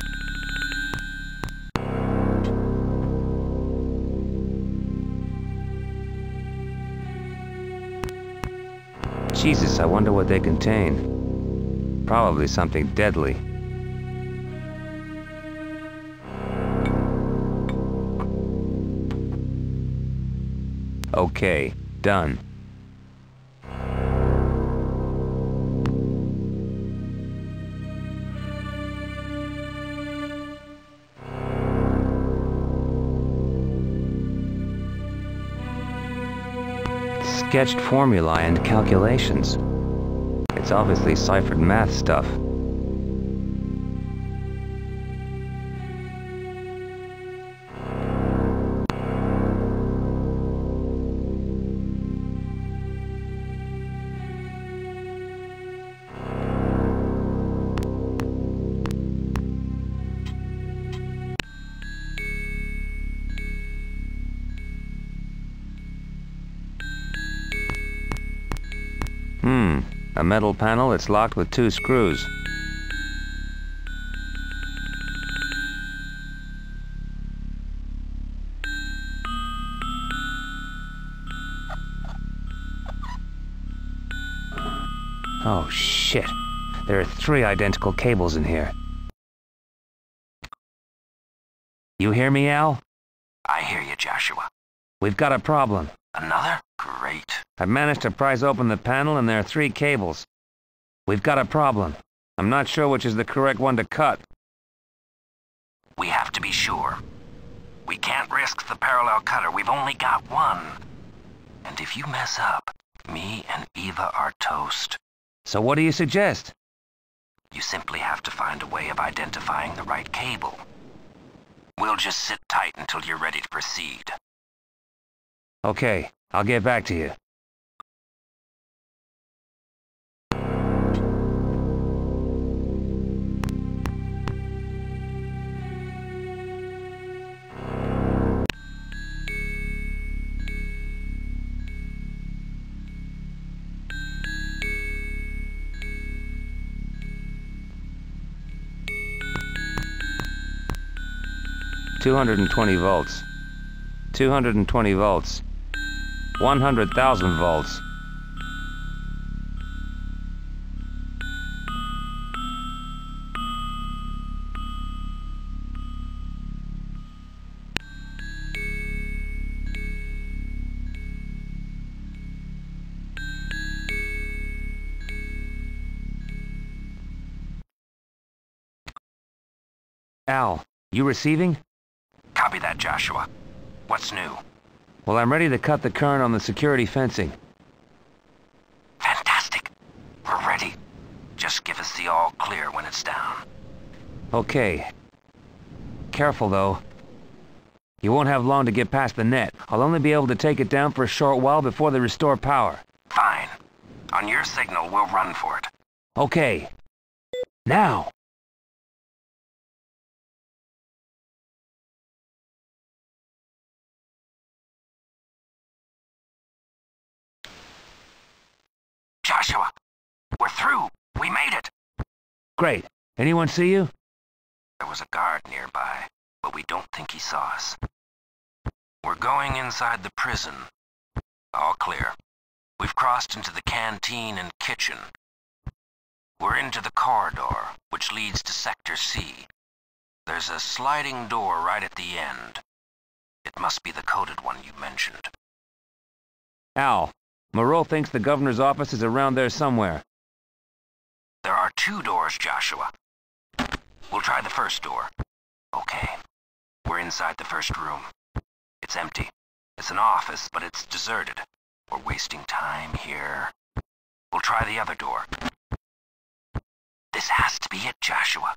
Jesus, I wonder what they contain. Probably something deadly. Okay, done. Sketched formulae and calculations. It's obviously ciphered math stuff. A metal panel that's locked with 2 screws. Oh, shit. There are 3 identical cables in here. You hear me, Al? I hear you, Joshua. We've got a problem. Another? Great. I've managed to prise open the panel and there are 3 cables. We've got a problem. I'm not sure which is the correct one to cut. We have to be sure. We can't risk the parallel cutter. We've only got one. And if you mess up, me and Eva are toast. So what do you suggest? You simply have to find a way of identifying the right cable. We'll just sit tight until you're ready to proceed. Okay, I'll get back to you. $220 volts. 220 volts. 100,000 volts. Al, You receiving? Copy that, Joshua. What's new? Well, I'm ready to cut the current on the security fencing. Fantastic. We're ready. Just give us the all clear when it's down. Okay. Careful, though. You won't have long to get past the net. I'll only be able to take it down for a short while before they restore power. Fine. On your signal, we'll run for it. Okay. Now! Joshua, we're through. We made it. Great. Anyone see you? There was a guard nearby, but we don't think he saw us. We're going inside the prison. All clear. We've crossed into the canteen and kitchen. We're into the corridor, which leads to Sector C. There's a sliding door right at the end. It must be the coded one you mentioned. Al, Moreau thinks the governor's office is around there somewhere. There are 2 doors, Joshua. We'll try the first door. Okay. We're inside the first room. It's empty. It's an office, but it's deserted. We're wasting time here. We'll try the other door. This has to be it, Joshua.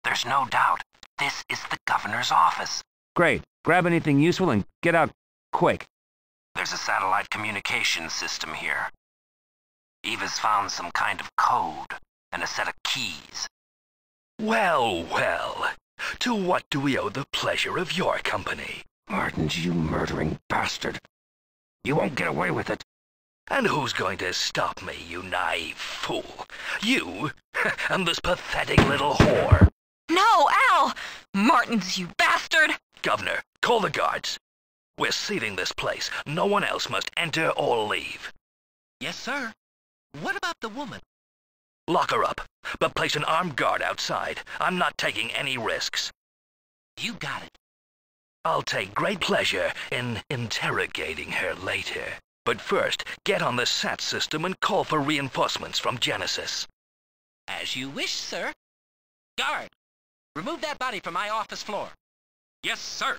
There's no doubt. This is the governor's office. Great. Grab anything useful and get out quick. There's a satellite communication system here. Eva's found some kind of code and a set of keys. Well, well. To what do we owe the pleasure of your company? Martins, you murdering bastard. You won't get away with it. And who's going to stop me, you naive fool? You and this pathetic little whore. No, Al! Martins, you bastard! Governor, call the guards. We're sealing this place. No one else must enter or leave. Yes, sir. What about the woman? Lock her up, but place an armed guard outside. I'm not taking any risks. You got it. I'll take great pleasure in interrogating her later. But first, get on the SAT system and call for reinforcements from Genesis. As you wish, sir. Guard, remove that body from my office floor. Yes, sir.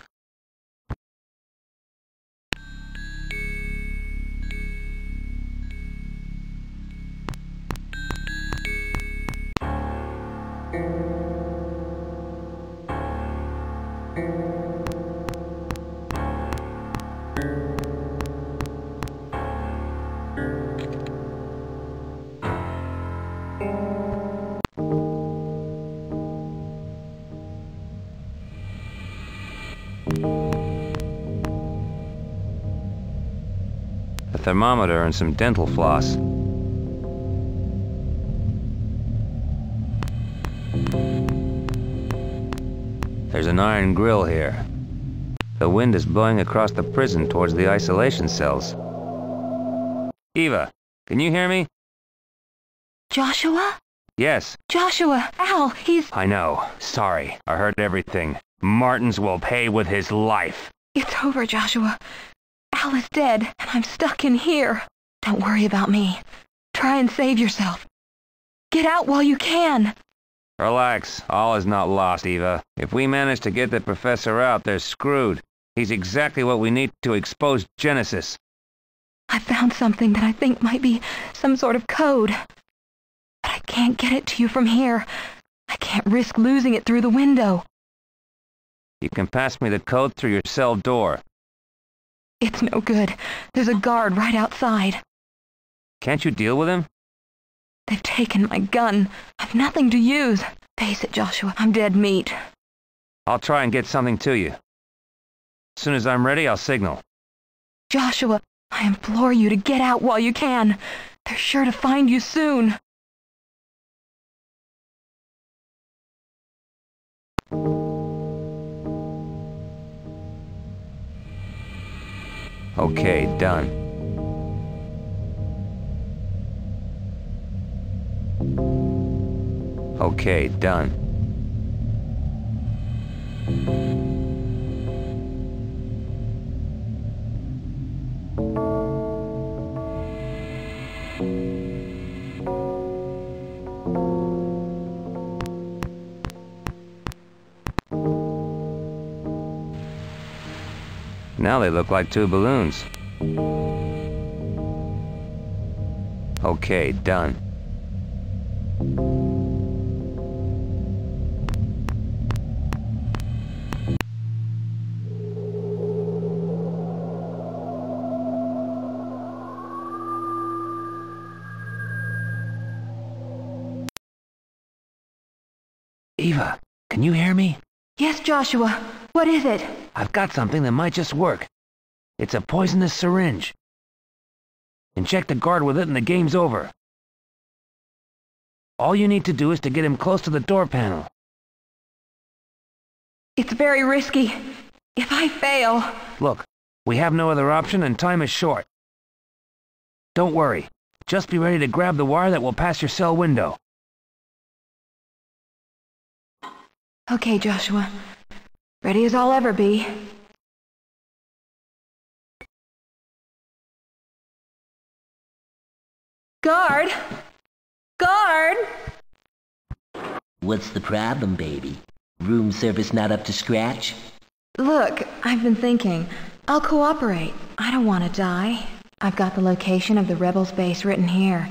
A thermometer and some dental floss. There's an iron grill here. The wind is blowing across the prison towards the isolation cells. Eva, can you hear me? Joshua? Yes. Joshua, Al, he's... I know. Sorry. I heard everything. Martins will pay with his life. It's over, Joshua. Al is dead, and I'm stuck in here. Don't worry about me. Try and save yourself. Get out while you can. Relax. All is not lost, Eva. If we manage to get the professor out, they're screwed. He's exactly what we need to expose Genesis. I found something that I think might be some sort of code. But I can't get it to you from here. I can't risk losing it through the window. You can pass me the code through your cell door. It's no good. There's a guard right outside. Can't you deal with him? They've taken my gun. I've nothing to use. Face it, Joshua. I'm dead meat. I'll try and get something to you. As soon as I'm ready, I'll signal. Joshua, I implore you to get out while you can. They're sure to find you soon. Okay, done. Okay, done. Now they look like two balloons. Okay, done. Eva, can you hear me? Yes, Joshua. What is it? I've got something that might just work. It's a poisonous syringe. Inject the guard with it and the game's over. All you need to do is to get him close to the door panel. It's very risky. If I fail... Look, we have no other option and time is short. Don't worry. Just be ready to grab the wire that will pass your cell window. Okay, Joshua. Ready as I'll ever be. Guard! Guard! What's the problem, baby? Room service not up to scratch? Look, I've been thinking. I'll cooperate. I don't want to die. I've got the location of the rebels' base written here.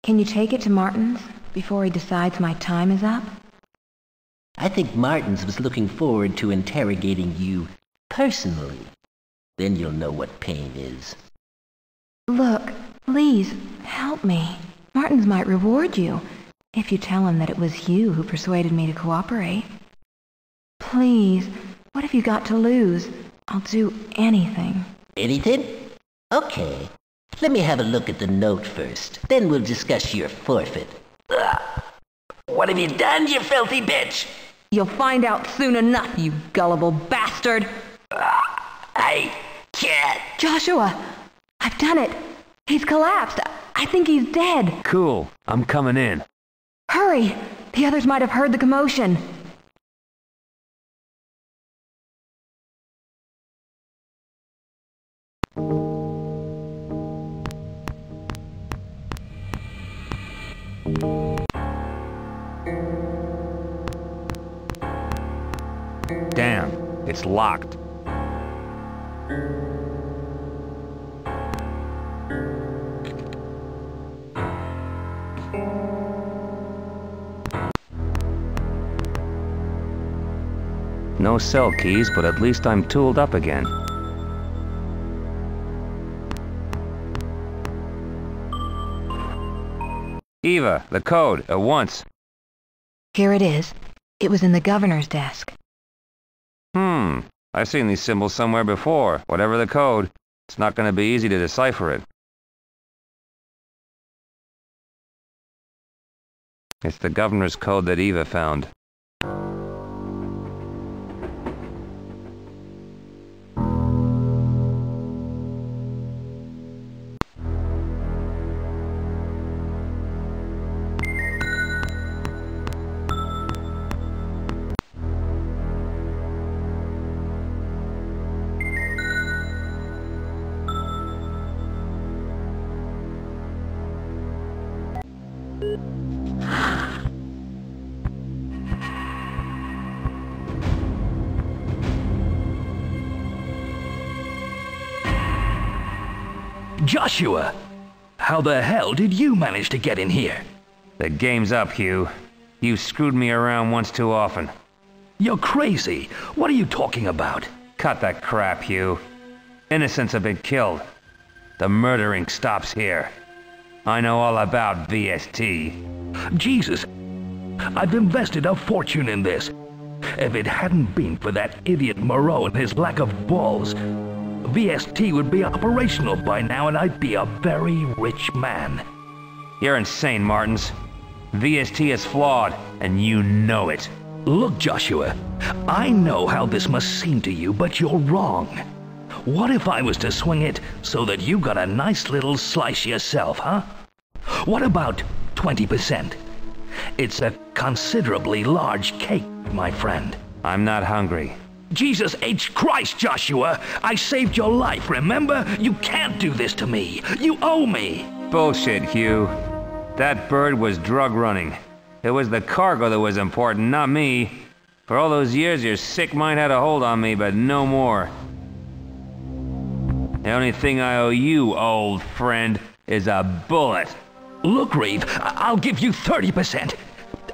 Can you take it to Martin's before he decides my time is up? I think Martins was looking forward to interrogating you personally. Then you'll know what pain is. Look, please, help me. Martins might reward you if you tell him that it was you who persuaded me to cooperate. Please, what have you got to lose? I'll do anything. Anything? Okay. Let me have a look at the note first. Then we'll discuss your forfeit. What have you done, you filthy bitch? You'll find out soon enough, you gullible bastard. I can't. Joshua, I've done it. He's collapsed. I think he's dead. Cool. I'm coming in. Hurry! The others might have heard the commotion. Damn, it's locked. No cell keys, but at least I'm tooled up again. Eva, the code, at once. Here it is. It was in the governor's desk. I've seen these symbols somewhere before. Whatever the code, it's not going to be easy to decipher it. It's the governor's code that Eva found. Joshua! How the hell did you manage to get in here? The game's up, Hugh. You screwed me around once too often. You're crazy. What are you talking about? Cut that crap, Hugh. Innocents have been killed. The murdering stops here. I know all about VST. Jesus, I've invested a fortune in this. If it hadn't been for that idiot Moreau and his lack of balls, VST would be operational by now and I'd be a very rich man. You're insane, Martins. VST is flawed, and you know it. Look, Joshua, I know how this must seem to you, but you're wrong. What if I was to swing it so that you got a nice little slice yourself, huh? What about 20%? It's a considerably large cake, my friend. I'm not hungry. Jesus H. Christ, Joshua! I saved your life, remember? You can't do this to me. You owe me. Bullshit, Hugh. That bird was drug running. It was the cargo that was important, not me. For all those years, your sick mind had a hold on me, but no more. The only thing I owe you, old friend, is a bullet. Look, Reeve, I'll give you 30%.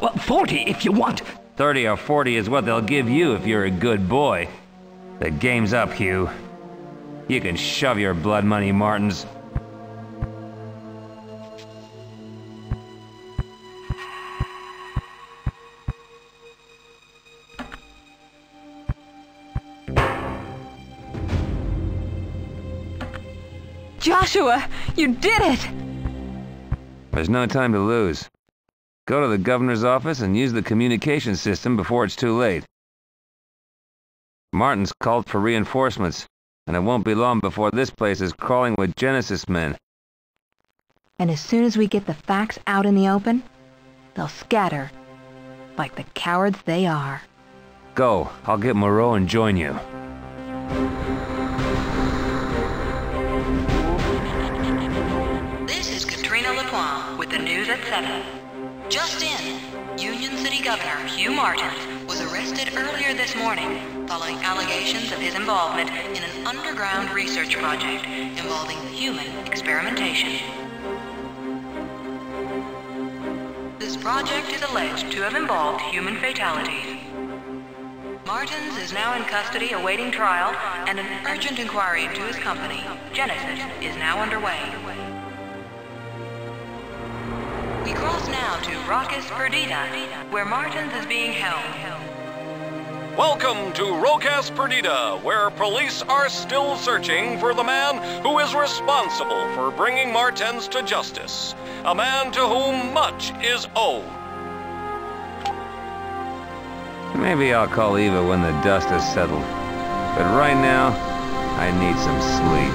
Well, 40 if you want. 30 or 40 is what they'll give you if you're a good boy. The game's up, Hugh. You can shove your blood money, Martins. Joshua, you did it! There's no time to lose. Go to the governor's office and use the communication system before it's too late. Martin's called for reinforcements, and it won't be long before this place is crawling with Genesis men. And as soon as we get the facts out in the open, they'll scatter, like the cowards they are. Go. I'll get Moreau and join you. This is Katrina LaPointe with the news at 7. Just in, Union City Governor Hugh Martins was arrested earlier this morning following allegations of his involvement in an underground research project involving human experimentation. This project is alleged to have involved human fatalities. Martins is now in custody awaiting trial, and an urgent inquiry into his company, Genesis, is now underway. We cross now to Rocas Perdita, where Martins is being held. Welcome to Rocas Perdita, where police are still searching for the man who is responsible for bringing Martins to justice. A man to whom much is owed. Maybe I'll call Eva when the dust has settled. But right now, I need some sleep.